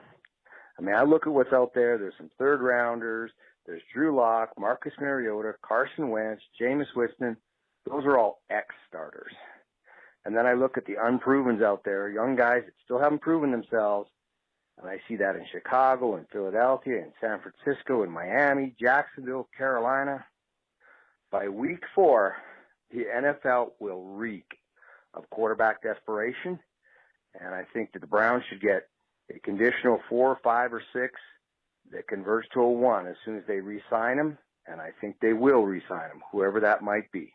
I mean, I look at what's out there. There's some third-rounders. There's Drew Lock, Marcus Mariota, Carson Wentz, Jameis Winston. Those are all ex-starters. And then I look at the unprovens out there, young guys that still haven't proven themselves, and I see that in Chicago and Philadelphia and San Francisco and Miami, Jacksonville, Carolina. By week 4, the NFL will reek of quarterback desperation, and I think that the Browns should get a conditional 4, 5, or 6 that converts to a 1 as soon as they re-sign him, and I think they will re-sign him, whoever that might be.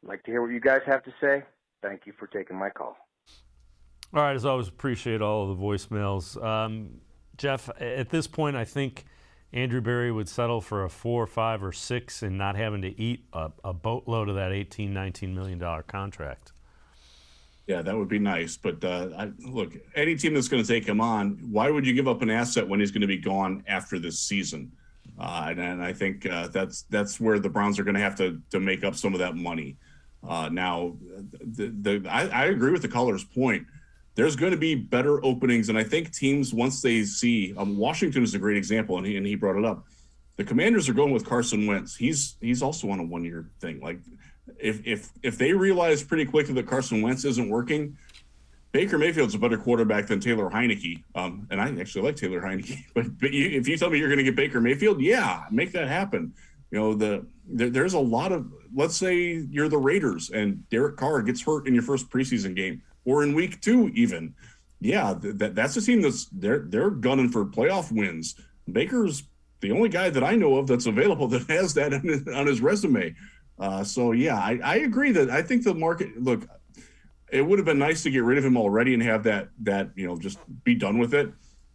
I'd like to hear what you guys have to say. Thank you for taking my call. All right, as always, appreciate all of the voicemails. Jeff, at this point, I think Andrew Berry would settle for a 4, 5, or 6 and not having to eat a boatload of that $18, $19 million contract. Yeah, that would be nice. But look, any team that's going to take him on, why would you give up an asset when he's going to be gone after this season? And I think that's where the Browns are going to have to make up some of that money. Now, I agree with the caller's point. There's going to be better openings, and I think teams, once they see Washington is a great example, and he brought it up. The Commanders are going with Carson Wentz. He's also on a 1-year thing. Like, if they realize pretty quickly that Carson Wentz isn't working, Baker Mayfield's a better quarterback than Taylor Heineke. And I actually like Taylor Heineke. But if you tell me you're going to get Baker Mayfield, yeah, make that happen. You know, there's a lot of, let's say you're the Raiders and Derek Carr gets hurt in your first preseason game or in week 2 even. Yeah, that's a team they're gunning for playoff wins. Baker's the only guy that I know of that's available that has that on his resume. So, yeah, I agree that I think the market, look, it would have been nice to get rid of him already and have that just be done with it.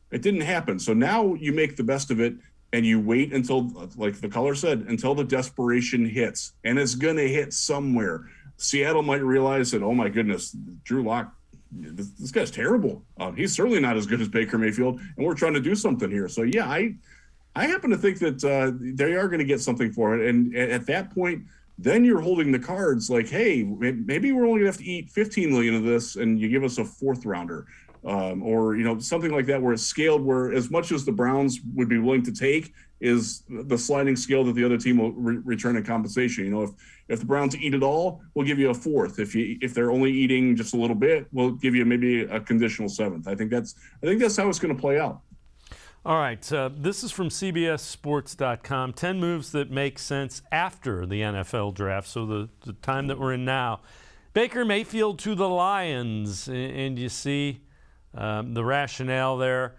It didn't happen. So now you make the best of it. And you wait until, like the caller said, until the desperation hits. And it's going to hit somewhere. Seattle might realize that, oh, my goodness, Drew Lock, this guy's terrible. He's certainly not as good as Baker Mayfield, and we're trying to do something here. So, yeah, I happen to think that they are going to get something for it. And at that point, then you're holding the cards like, hey, maybe we're only going to have to eat $15 million of this, and you give us a 4th rounder. Or, something like that where it's scaled where as much as the Browns would be willing to take is the sliding scale that the other team will return in compensation. If the Browns eat it all, we'll give you a 4th. If they're only eating just a little bit, we'll give you maybe a conditional 7th. I think that's how it's going to play out. All right. This is from CBSSports.com. 10 moves that make sense after the NFL draft. So the time that we're in now. Baker Mayfield to the Lions. And you see the rationale there.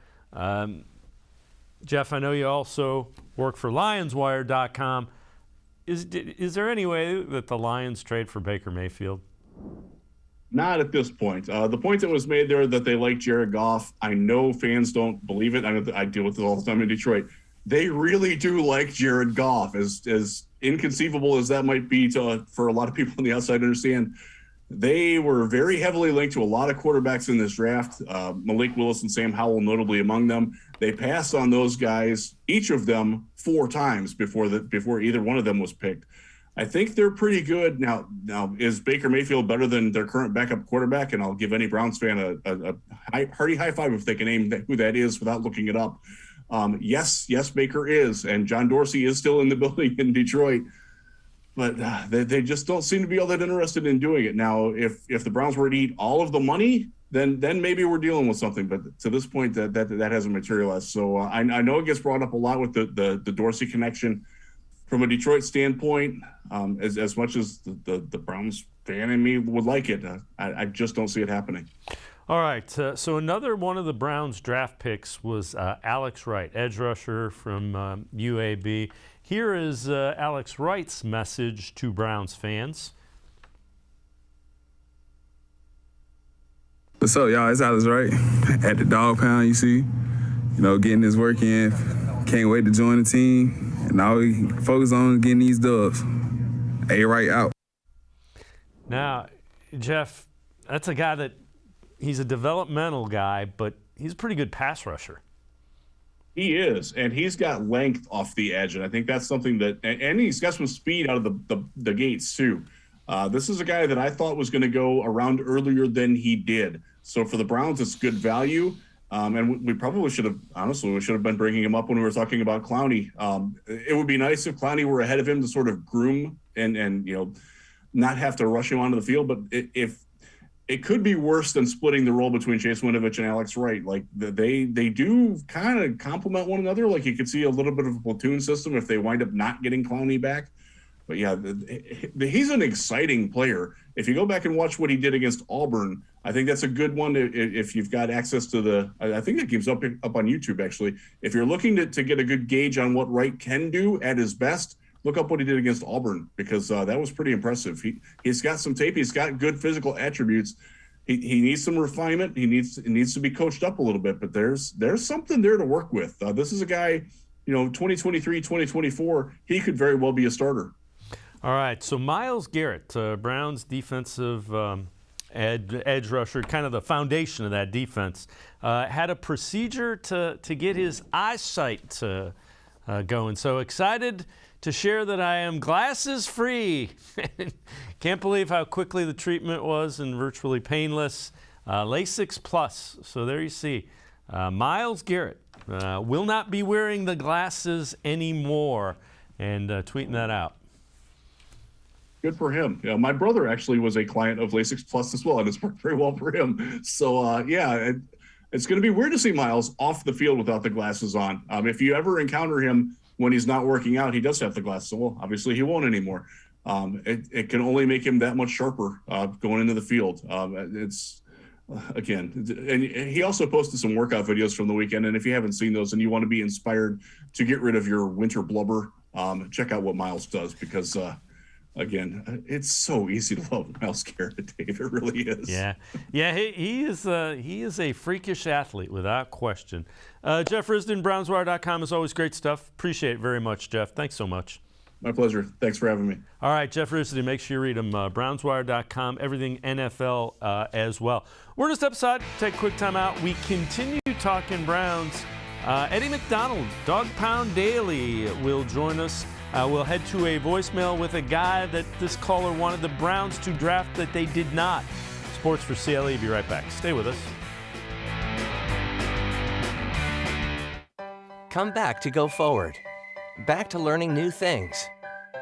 Jeff, I know you also work for LionsWire.com. Is there any way that the Lions trade for Baker Mayfield? Not at this point. The point that was made there that they like Jared Goff, I know fans don't believe it. I deal with it all the time in Detroit. They really do like Jared Goff, as inconceivable as that might be for a lot of people on the outside to understand. They were very heavily linked to a lot of quarterbacks in this draft, Malik Willis and Sam Howell notably among them. They passed on those guys, each of them 4 times before either one of them was picked. I think they're pretty good. Now is Baker Mayfield better than their current backup quarterback? And I'll give any Browns fan a hearty high five if they can name who that is without looking it up. Yes, Baker is, and John Dorsey is still in the building in Detroit. But they just don't seem to be all that interested in doing it. Now, if the Browns were to eat all of the money, then maybe we're dealing with something. But to this point, that hasn't materialized. So I know it gets brought up a lot with the Dorsey connection. From a Detroit standpoint, as much as the Browns fan in me would like it, I just don't see it happening. All right, so another one of the Browns draft picks was Alex Wright, edge rusher from UAB. Here is Alex Wright's message to Browns fans. What's up, y'all? It's Alex Wright at the Dawg Pound, you see. Getting his work in. Can't wait to join the team. And now we focus on getting these dubs. Wright out. Now, Jeff, that's a guy that he's a developmental guy, but he's a pretty good pass rusher. He is, and he's got length off the edge, and I think that's something that – and he's got some speed out of the gates too. This is a guy that I thought was going to go around earlier than he did. So for the Browns, it's good value. And we probably should have been bringing him up when we were talking about Clowney. It would be nice if Clowney were ahead of him to sort of groom and not have to rush him onto the field. But if it could be worse than splitting the role between Chase Winovich and Alex Wright. Like they do kind of complement one another. Like you could see a little bit of a platoon system if they wind up not getting Clowney back. But yeah, he's an exciting player. If you go back and watch what he did against Auburn, I think that's a good one if you've got access to I think that game's up on YouTube, actually. If you're looking to get a good gauge on what Wright can do at his best, look up what he did against Auburn, because that was pretty impressive. He's got some tape. He's got good physical attributes. He needs some refinement. It needs to be coached up a little bit, but there's something there to work with. This is a guy, 2023, 2024, he could very well be a starter. All right, so Myles Garrett, Browns defensive edge rusher, kind of the foundation of that defense, had a procedure to get his eyesight going. So excited to share that I am glasses free. Can't believe how quickly the treatment was and virtually painless. LASIK Plus. So there you see. Myles Garrett will not be wearing the glasses anymore, and tweeting that out. Good for him. Yeah, my brother actually was a client of LASIK Plus as well, and it's worked very well for him. So, it's going to be weird to see Myles off the field without the glasses on. If you ever encounter him when he's not working out, he does have the glasses. So, well, obviously he won't anymore. It can only make him that much sharper going into the field. Again, and he also posted some workout videos from the weekend. And if you haven't seen those and you want to be inspired to get rid of your winter blubber, check out what Myles does, because again, it's so easy to love Myles Garrett, Dave. It really is. Yeah. He is a freakish athlete without question. Jeff Risdon, BrownsWire.com, is always great stuff. Appreciate it very much, Jeff. Thanks so much. My pleasure. Thanks for having me. All right, Jeff Risdon, make sure you read him. BrownsWire.com, everything NFL as well. We're going to step aside, take a quick time out. We continue talking Browns. Eddie McDonald, Dawg Pound Daily, will join us. We'll head to a voicemail with a guy that this caller wanted the Browns to draft that they did not. Sports4CLE, be right back. Stay with us. Come back to go forward. Back to learning new things.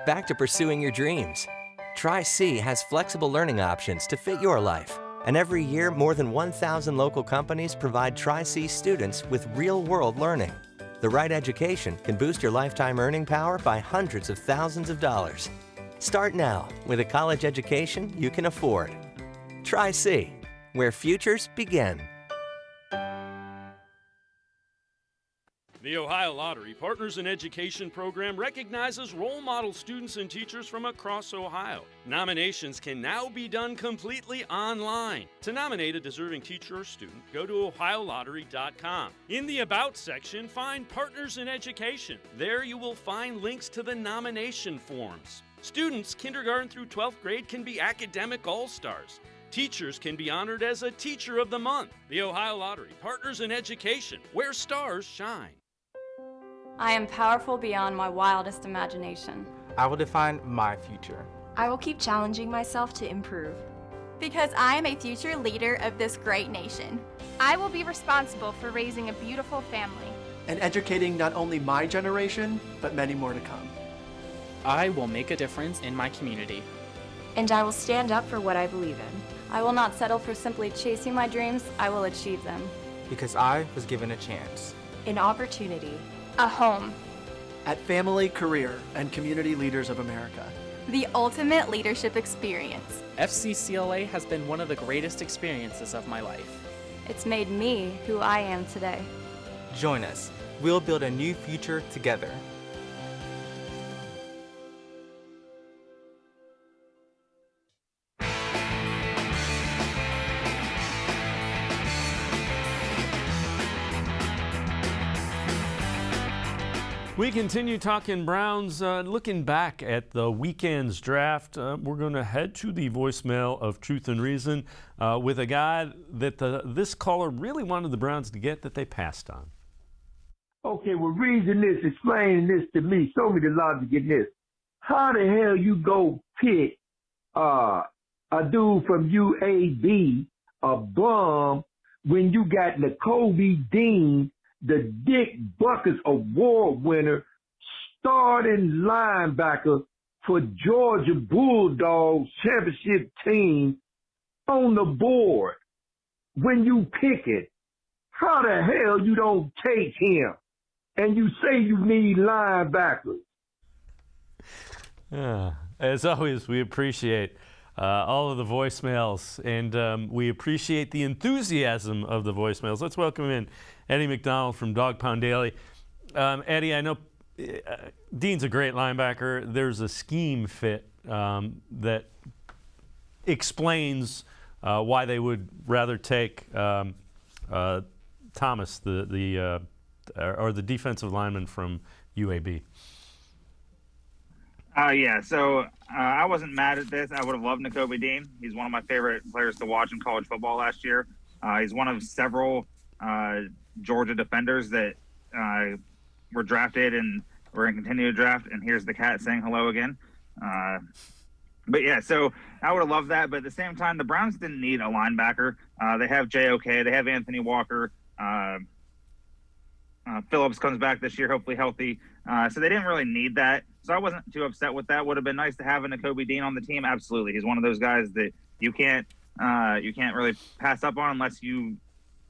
Back to pursuing your dreams. Tri-C has flexible learning options to fit your life. And every year, more than 1,000 local companies provide Tri-C students with real-world learning. The right education can boost your lifetime earning power by hundreds of thousands of dollars. Start now with a college education you can afford. Tri-C, where futures begin. The Ohio Lottery Partners in Education program recognizes role model students and teachers from across Ohio. Nominations can now be done completely online. To nominate a deserving teacher or student, go to OhioLottery.com. In the About section, find Partners in Education. There you will find links to the nomination forms. Students, kindergarten through 12th grade, can be academic all-stars. Teachers can be honored as a Teacher of the Month. The Ohio Lottery Partners in Education, where stars shine. I am powerful beyond my wildest imagination. I will define my future. I will keep challenging myself to improve. Because I am a future leader of this great nation. I will be responsible for raising a beautiful family. And educating not only my generation, but many more to come. I will make a difference in my community. And I will stand up for what I believe in. I will not settle for simply chasing my dreams. I will achieve them. Because I was given a chance. An opportunity. A home. At Family, Career, and Community Leaders of America. The ultimate leadership experience. FCCLA has been one of the greatest experiences of my life. It's made me who I am today. Join us. We'll build a new future together. We continue talking Browns, looking back at the weekend's draft. We're going to head to the voicemail of Truth and Reason with a guy that this caller really wanted the Browns to get that they passed on. Okay, well, reason this, explain this to me. Show me the logic in this. How the hell you go pick a dude from UAB, a bum, when you got Nakobe Dean, the Dick Buckets Award winner, starting linebacker for Georgia Bulldogs championship team, on the board when you pick it? How the hell you don't take him and you say you need linebackers? As always, we appreciate all of the voicemails, and we appreciate the enthusiasm of the voicemails. Let's welcome in Eddie McDonald from Dog Pound Daily. Eddie, I know Dean's a great linebacker. There's a scheme fit that explains why they would rather take Thomas, the defensive lineman from UAB. Yeah, so I wasn't mad at this. I would have loved Nakobe Dean. He's one of my favorite players to watch in college football last year. He's one of several Georgia defenders that were drafted and we're going to continue to draft. And here's the cat saying hello again. But yeah, so I would have loved that. But at the same time, the Browns didn't need a linebacker. They have JOK. They have Anthony Walker. Phillips comes back this year, hopefully healthy. So they didn't really need that. So I wasn't too upset with that. Would have been nice to have a Nakobe Dean on the team. Absolutely. He's one of those guys that you can't really pass up on unless you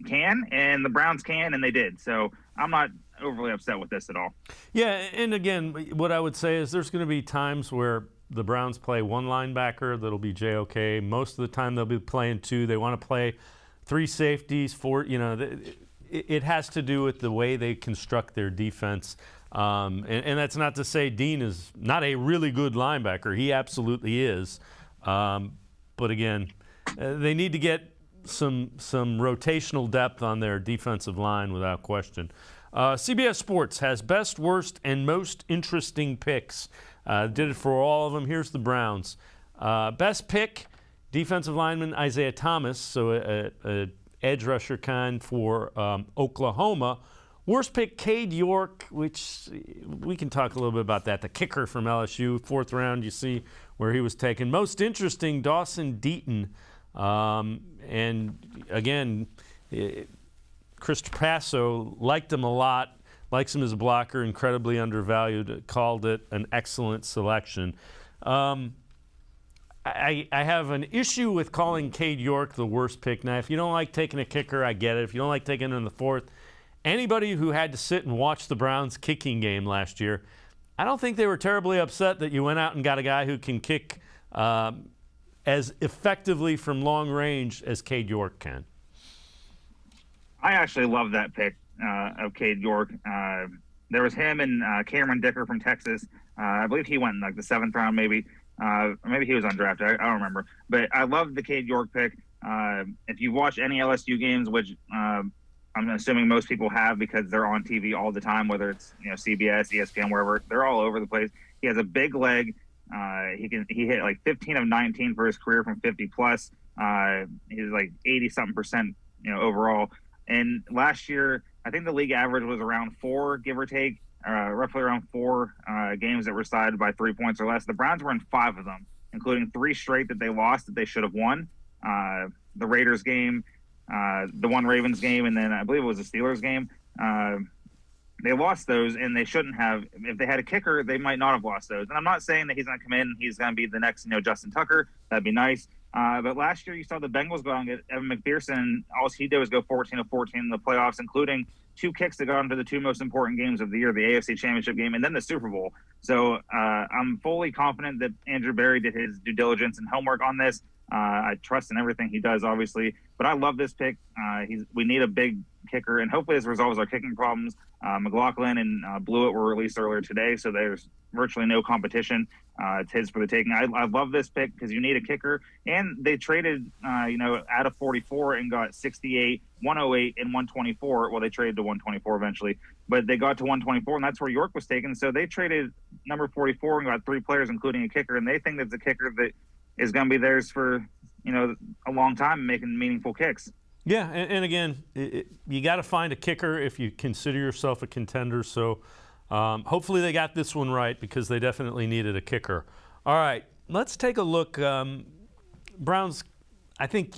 can, and the Browns can, and they did. So I'm not overly upset with this at all. Yeah, and again, what I would say is there's going to be times where the Browns play one linebacker that'll be JOK. Most of the time they'll be playing two. They want to play three safeties, four. It has to do with the way they construct their defense. And that's not to say Dean is not a really good linebacker. He absolutely is. But again, they need to get some rotational depth on their defensive line without question. CBS Sports has best, worst, and most interesting picks. Did it for all of them. Here's the Browns. Best pick, defensive lineman Isaiah Thomas, so a edge rusher kind for Oklahoma. Worst pick, Cade York, which we can talk a little bit about that. The kicker from LSU, 4th round, you see where he was taken. Most interesting, Dawson Deaton. And again, Chris Trapasso liked him a lot, likes him as a blocker, incredibly undervalued, called it an excellent selection. I have an issue with calling Cade York the worst pick. Now, if you don't like taking a kicker, I get it. If you don't like taking him in the 4th, anybody who had to sit and watch the Browns kicking game last year, I don't think they were terribly upset that you went out and got a guy who can kick as effectively from long range as Cade York can. I actually love that pick of Cade York. There was him and Cameron Dicker from Texas. I believe he went in like the 7th round maybe. Or maybe he was undrafted. I don't remember. But I love the Cade York pick. If you've watched any LSU games, which I'm assuming most people have because they're on TV all the time, whether it's CBS, ESPN, wherever, they're all over the place. He has a big leg. He hit like 15 of 19 for his career from 50 plus. He's like 80-something% overall. And last year, I think the league average was around 4, give or take, roughly around 4 games that were decided by 3 points or less. The Browns were in 5 of them, including 3 straight that they lost that they should have won. The Raiders game, the one Ravens game, and then I believe it was the Steelers game. They lost those, and they shouldn't have. If they had a kicker, they might not have lost those. And I'm not saying that he's going to come in and he's going to be the next, Justin Tucker. That'd be nice. But last year you saw the Bengals go out and get Evan McPherson. All he did was go 14 of 14 in the playoffs, including 2 kicks that got him to the 2 most important games of the year, the AFC Championship game and then the Super Bowl. So I'm fully confident that Andrew Berry did his due diligence and homework on this. I trust in everything he does, obviously. But I love this pick. We need a big kicker, and hopefully this resolves our kicking problems. McLaughlin and Blewett were released earlier today, so there's virtually no competition. It's his for the taking. I love this pick because you need a kicker, and they traded, out of 44 and got 68, 108, and 124. Well, they traded to 124 eventually, but they got to 124, and that's where York was taken. So they traded number 44 and got 3 players, including a kicker, and they think that's a kicker that is going to be theirs for, a long time, making meaningful kicks. Yeah, and again, you got to find a kicker if you consider yourself a contender. So hopefully they got this one right because they definitely needed a kicker. All right, let's take a look. Browns, I think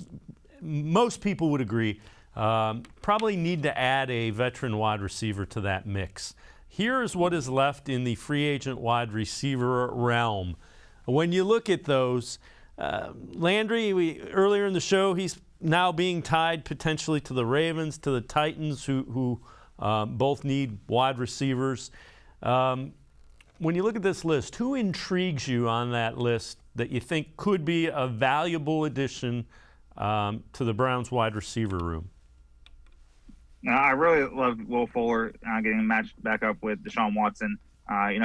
most people would agree, probably need to add a veteran wide receiver to that mix. Here's what is left in the free agent wide receiver realm. When you look at those, Landry, earlier in the show, he's now being tied potentially to the Ravens, to the Titans, who both need wide receivers. When you look at this list, who intrigues you on that list that you think could be a valuable addition to the Browns wide receiver room? I really love Will Fuller getting matched back up with Deshaun Watson.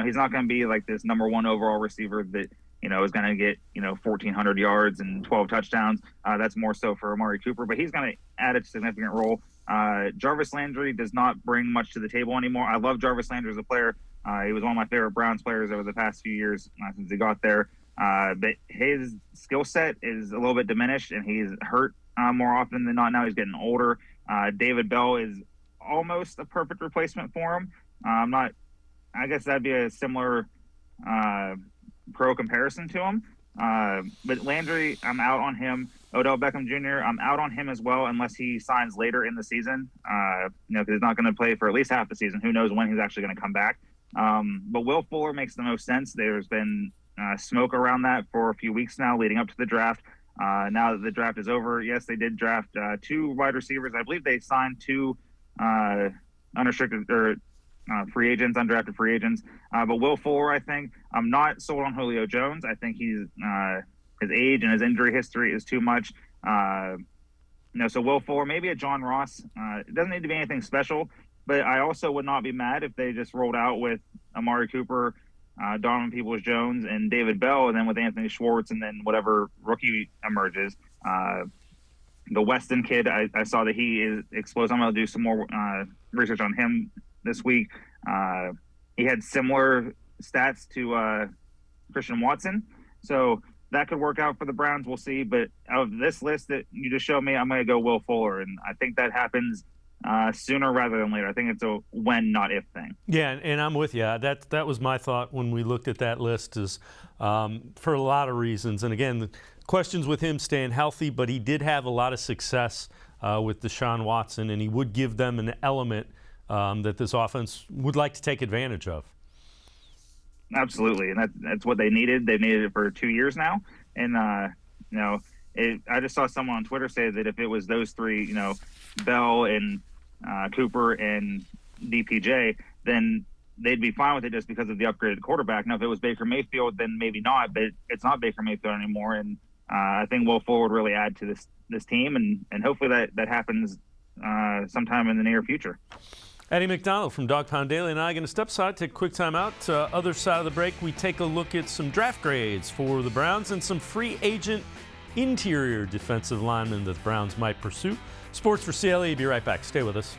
He's not going to be like this number 1 overall receiver that is going to get 1,400 yards and 12 touchdowns. That's more so for Amari Cooper, but he's going to add a significant role. Jarvis Landry does not bring much to the table anymore. I love Jarvis Landry as a player. He was one of my favorite Browns players over the past few years since he got there. But his skill set is a little bit diminished, and he's hurt more often than not. Now he's getting older. David Bell is almost a perfect replacement for him. I guess that'd be a similar pro comparison to him. But Landry, I'm out on him. Odell Beckham Jr., I'm out on him as well unless he signs later in the season. Because he's not going to play for at least half the season. Who knows when he's actually going to come back. But Will Fuller makes the most sense. There's been smoke around that for a few weeks now leading up to the draft. Now that the draft is over, yes, they did draft 2 wide receivers. I believe they signed 2 unrestricted or undrafted free agents. But Will Fuller, I think, I'm not sold on Julio Jones. I think his age and his injury history is too much. So Will Fuller, maybe a John Ross. It doesn't need to be anything special, but I also would not be mad if they just rolled out with Amari Cooper, Donovan Peoples-Jones, and David Bell, and then with Anthony Schwartz, and then whatever rookie emerges. The Weston kid, I saw that he is explosive. I'm going to do some more research on him this week. He had similar stats to Christian Watson, so that could work out for the Browns. We'll see. But out of this list that you just showed me, I'm going to go Will Fuller, and I think that happens sooner rather than later. I think it's a when, not if thing. Yeah, and I'm with you. That was my thought when we looked at that list, is for a lot of reasons. And again, the questions with him staying healthy, but he did have a lot of success with Deshaun Watson, and he would give them an element that this offense would like to take advantage of. Absolutely, and that's what they needed. They've needed it for 2 years now, and I just saw someone on Twitter say that if it was those 3, Bell and Cooper and DPJ, then they'd be fine with it just because of the upgraded quarterback. Now, if it was Baker Mayfield, then maybe not, but it's not Baker Mayfield anymore, and I think Will Fuller would really add to this team, and hopefully that happens sometime in the near future. Eddie McDonald from Dog Pound Daily and I are going to step aside, take a quick time out. Other side of the break, we take a look at some draft grades for the Browns and some free agent interior defensive linemen that the Browns might pursue. Sports4CLE, be right back. Stay with us.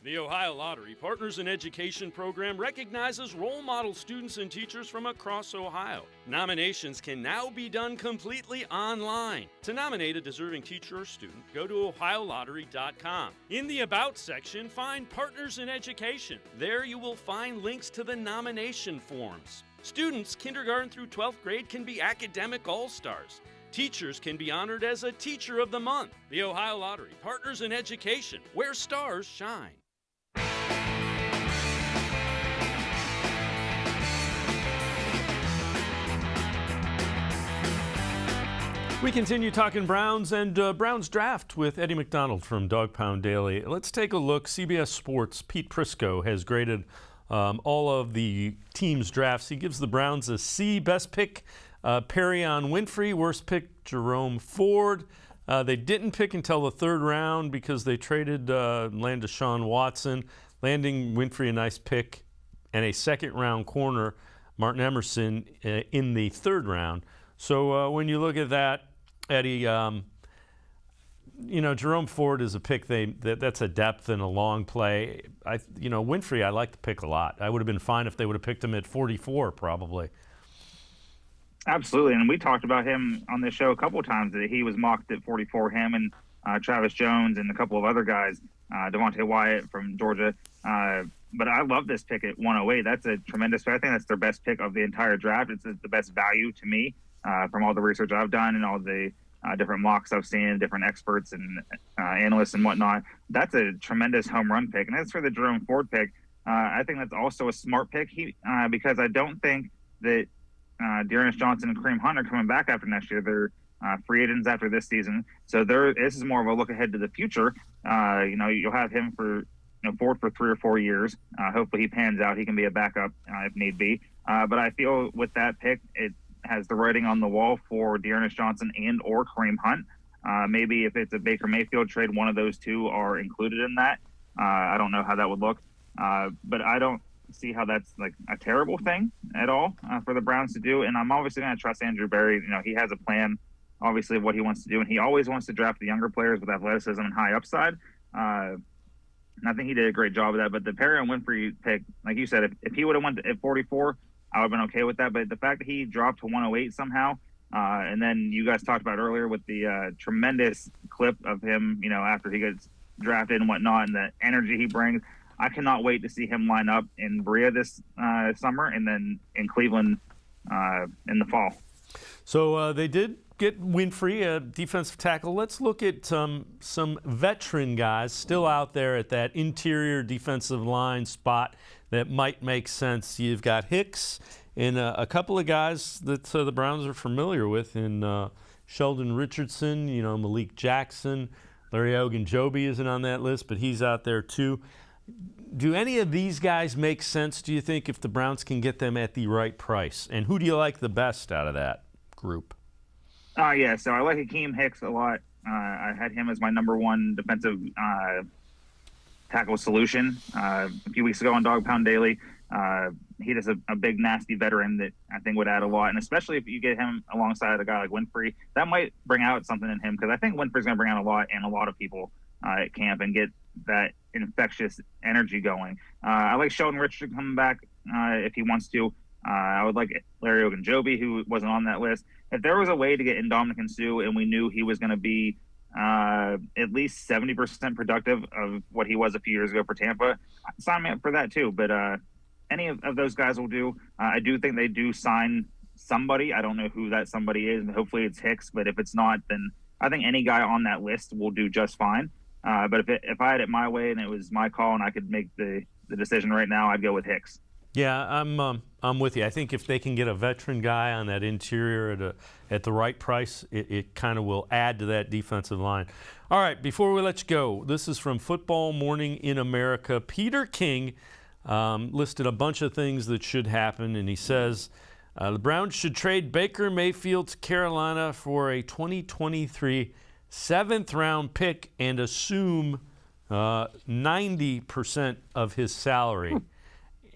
The Ohio Lottery Partners in Education program recognizes role model students and teachers from across Ohio. Nominations can now be done completely online. To nominate a deserving teacher or student, go to OhioLottery.com. In the About section, find Partners in Education. There you will find links to the nomination forms. Students kindergarten through 12th grade can be academic all-stars. Teachers can be honored as a Teacher of the Month. The Ohio Lottery Partners in Education, where stars shine. We continue talking Browns and Browns draft with Eddie McDonald from Dog Pound Daily. Let's take a look. CBS Sports' Pete Prisco has graded all of the team's drafts. He gives the Browns a C. Best pick, Perrion Winfrey. Worst pick, Jerome Ford. They didn't pick until the third round because they traded Deshaun Watson, landing Winfrey a nice pick and a second-round corner, Martin Emerson, in the third round. So when you look at that, Eddie, Jerome Ford is a pick that's a depth and a long play. Winfrey, I like the pick a lot. I would have been fine if they would have picked him at 44, probably. Absolutely, and we talked about him on this show a couple of times that he was mocked at 44. Him and Travis Jones and a couple of other guys, Devontae Wyatt from Georgia. But I love this pick at 108. That's a tremendous pick. I think that's their best pick of the entire draft. It's the best value to me from all the research I've done and all the different mocks I've seen, different experts and analysts and whatnot. That's a tremendous home run pick. And as for the Jerome Ford pick, I think that's also a smart pick because I don't think that Dearness Johnson and Kareem Hunt are coming back after next year. They're free agents after this season. So this is more of a look ahead to the future. You'll have him for Ford for 3 or 4 years. Hopefully he pans out. He can be a backup if need be. But I feel with that pick, it has the writing on the wall for Dearness Johnson and or Kareem Hunt. Maybe if it's a Baker Mayfield trade, one of those two are included in that. I don't know how that would look. But I don't see how that's like a terrible thing at all for the Browns to do. And I'm obviously going to trust Andrew Berry. He has a plan, obviously, of what he wants to do. And he always wants to draft the younger players with athleticism and high upside. And I think he did a great job of that. But the Perrion Winfrey pick, like you said, if he would have went at 44, I would have been okay with that. But the fact that he dropped to 108 somehow, and then you guys talked about earlier with the tremendous clip of him, after he gets drafted and whatnot, and the energy he brings, I cannot wait to see him line up in Berea this summer and then in Cleveland in the fall. So they did get Winfrey, a defensive tackle. Let's look at some veteran guys still out there at that interior defensive line spot that might make sense. You've got Hicks and a couple of guys that the Browns are familiar with in Sheldon Richardson, Malik Jackson. Larry Ogunjobi isn't on that list, but he's out there too. Do any of these guys make sense, do you think, if the Browns can get them at the right price? And who do you like the best out of that group? So I like Akeem Hicks a lot. I had him as my number one defensive tackle solution a few weeks ago on Dog Pound Daily. He is a big, nasty veteran that I think would add a lot. And especially if you get him alongside a guy like Winfrey, that might bring out something in him because I think Winfrey's going to bring out a lot and a lot of people at camp and get that infectious energy going. I like Sheldon Richardson coming back if he wants to. I would like Larry Ogunjobi, who wasn't on that list. If there was a way to get Ndamukong Suh and we knew he was going to be at least 70% productive of what he was a few years ago for Tampa, sign me up for that too. But any of those guys will do. I do think they do sign somebody. I don't know who that somebody is. Hopefully it's Hicks. But if it's not, then I think any guy on that list will do just fine. But if I had it my way and it was my call and I could make the decision right now, I'd go with Hicks. Yeah, I'm with you. I think if they can get a veteran guy on that interior at the right price, it kind of will add to that defensive line. All right, before we let you go, this is from Football Morning in America. Peter King listed a bunch of things that should happen, and he says the Browns should trade Baker Mayfield to Carolina for a 2023 7th-round pick and assume 90% of his salary.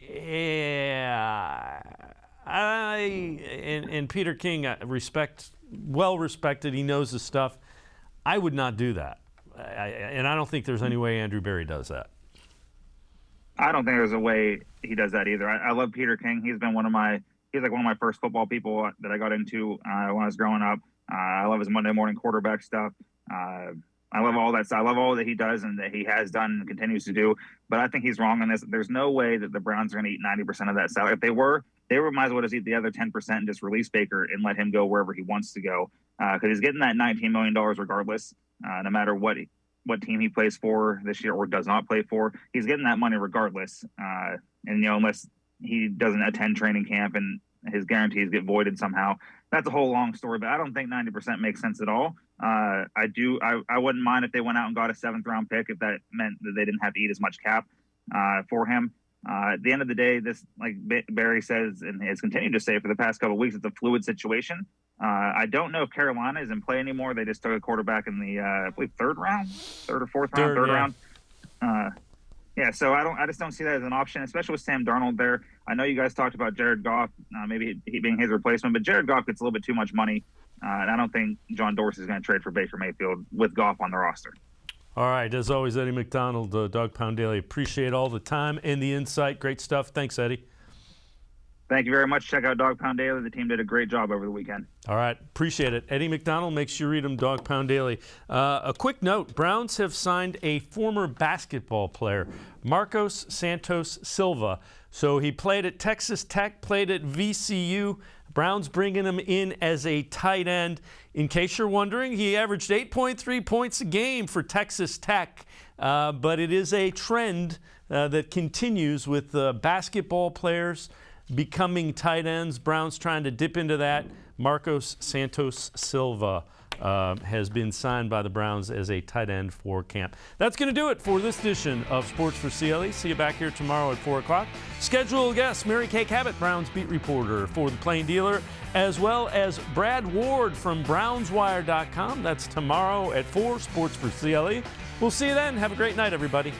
Yeah, and Peter King, well respected. He knows his stuff. I would not do that, and I don't think there's any way Andrew Berry does that. I don't think there's a way he does that either. I love Peter King. He's been one of my first football people that I got into when I was growing up. I love his Monday morning quarterback stuff. I love all that stuff. I love all that he does and that he has done and continues to do. But I think he's wrong on this. There's no way that the Browns are going to eat 90% of that salary. If they were, might as well just eat the other 10% and just release Baker and let him go wherever he wants to go. Because he's getting that $19 million regardless, no matter what team he plays for this year or does not play for. He's getting that money regardless. And unless he doesn't attend training camp and his guarantees get voided somehow, that's a whole long story, but I don't think 90% makes sense at all. I wouldn't mind if they went out and got a 7th-round pick if that meant that they didn't have to eat as much cap for him. At the end of the day, this, like Barry says and has continued to say for the past couple of weeks, it's a fluid situation. I don't know if Carolina is in play anymore. They just took a quarterback in the, I believe, third or fourth round. Yeah, so I just don't see that as an option, especially with Sam Darnold there. I know you guys talked about Jared Goff, maybe he being his replacement, but Jared Goff gets a little bit too much money, and I don't think John Dorsey is going to trade for Baker Mayfield with Goff on the roster. All right, as always, Eddie McDonald, Dawg Pound Daily. Appreciate all the time and the insight. Great stuff. Thanks, Eddie. Thank you very much. Check out Dawg Pound Daily. The team did a great job over the weekend. All right. Appreciate it. Eddie McDonald, make sure you read him, Dawg Pound Daily. A quick note, Browns have signed a former basketball player, Marcos Santos Silva. So he played at Texas Tech, played at VCU. Browns bringing him in as a tight end. In case you're wondering, he averaged 8.3 points a game for Texas Tech. But it is a trend that continues with basketball players becoming tight ends. Browns trying to dip into that. Marcos Santos Silva has been signed by the Browns as a tight end for camp. That's going to do it for this edition of Sports for CLE. See you back here tomorrow at 4 o'clock. Scheduled guest, Mary Kay Cabot, Browns beat reporter for the Plain Dealer, as well as Brad Ward from BrownsWire.com. That's tomorrow at 4, Sports for CLE. We'll see you then. Have a great night, everybody.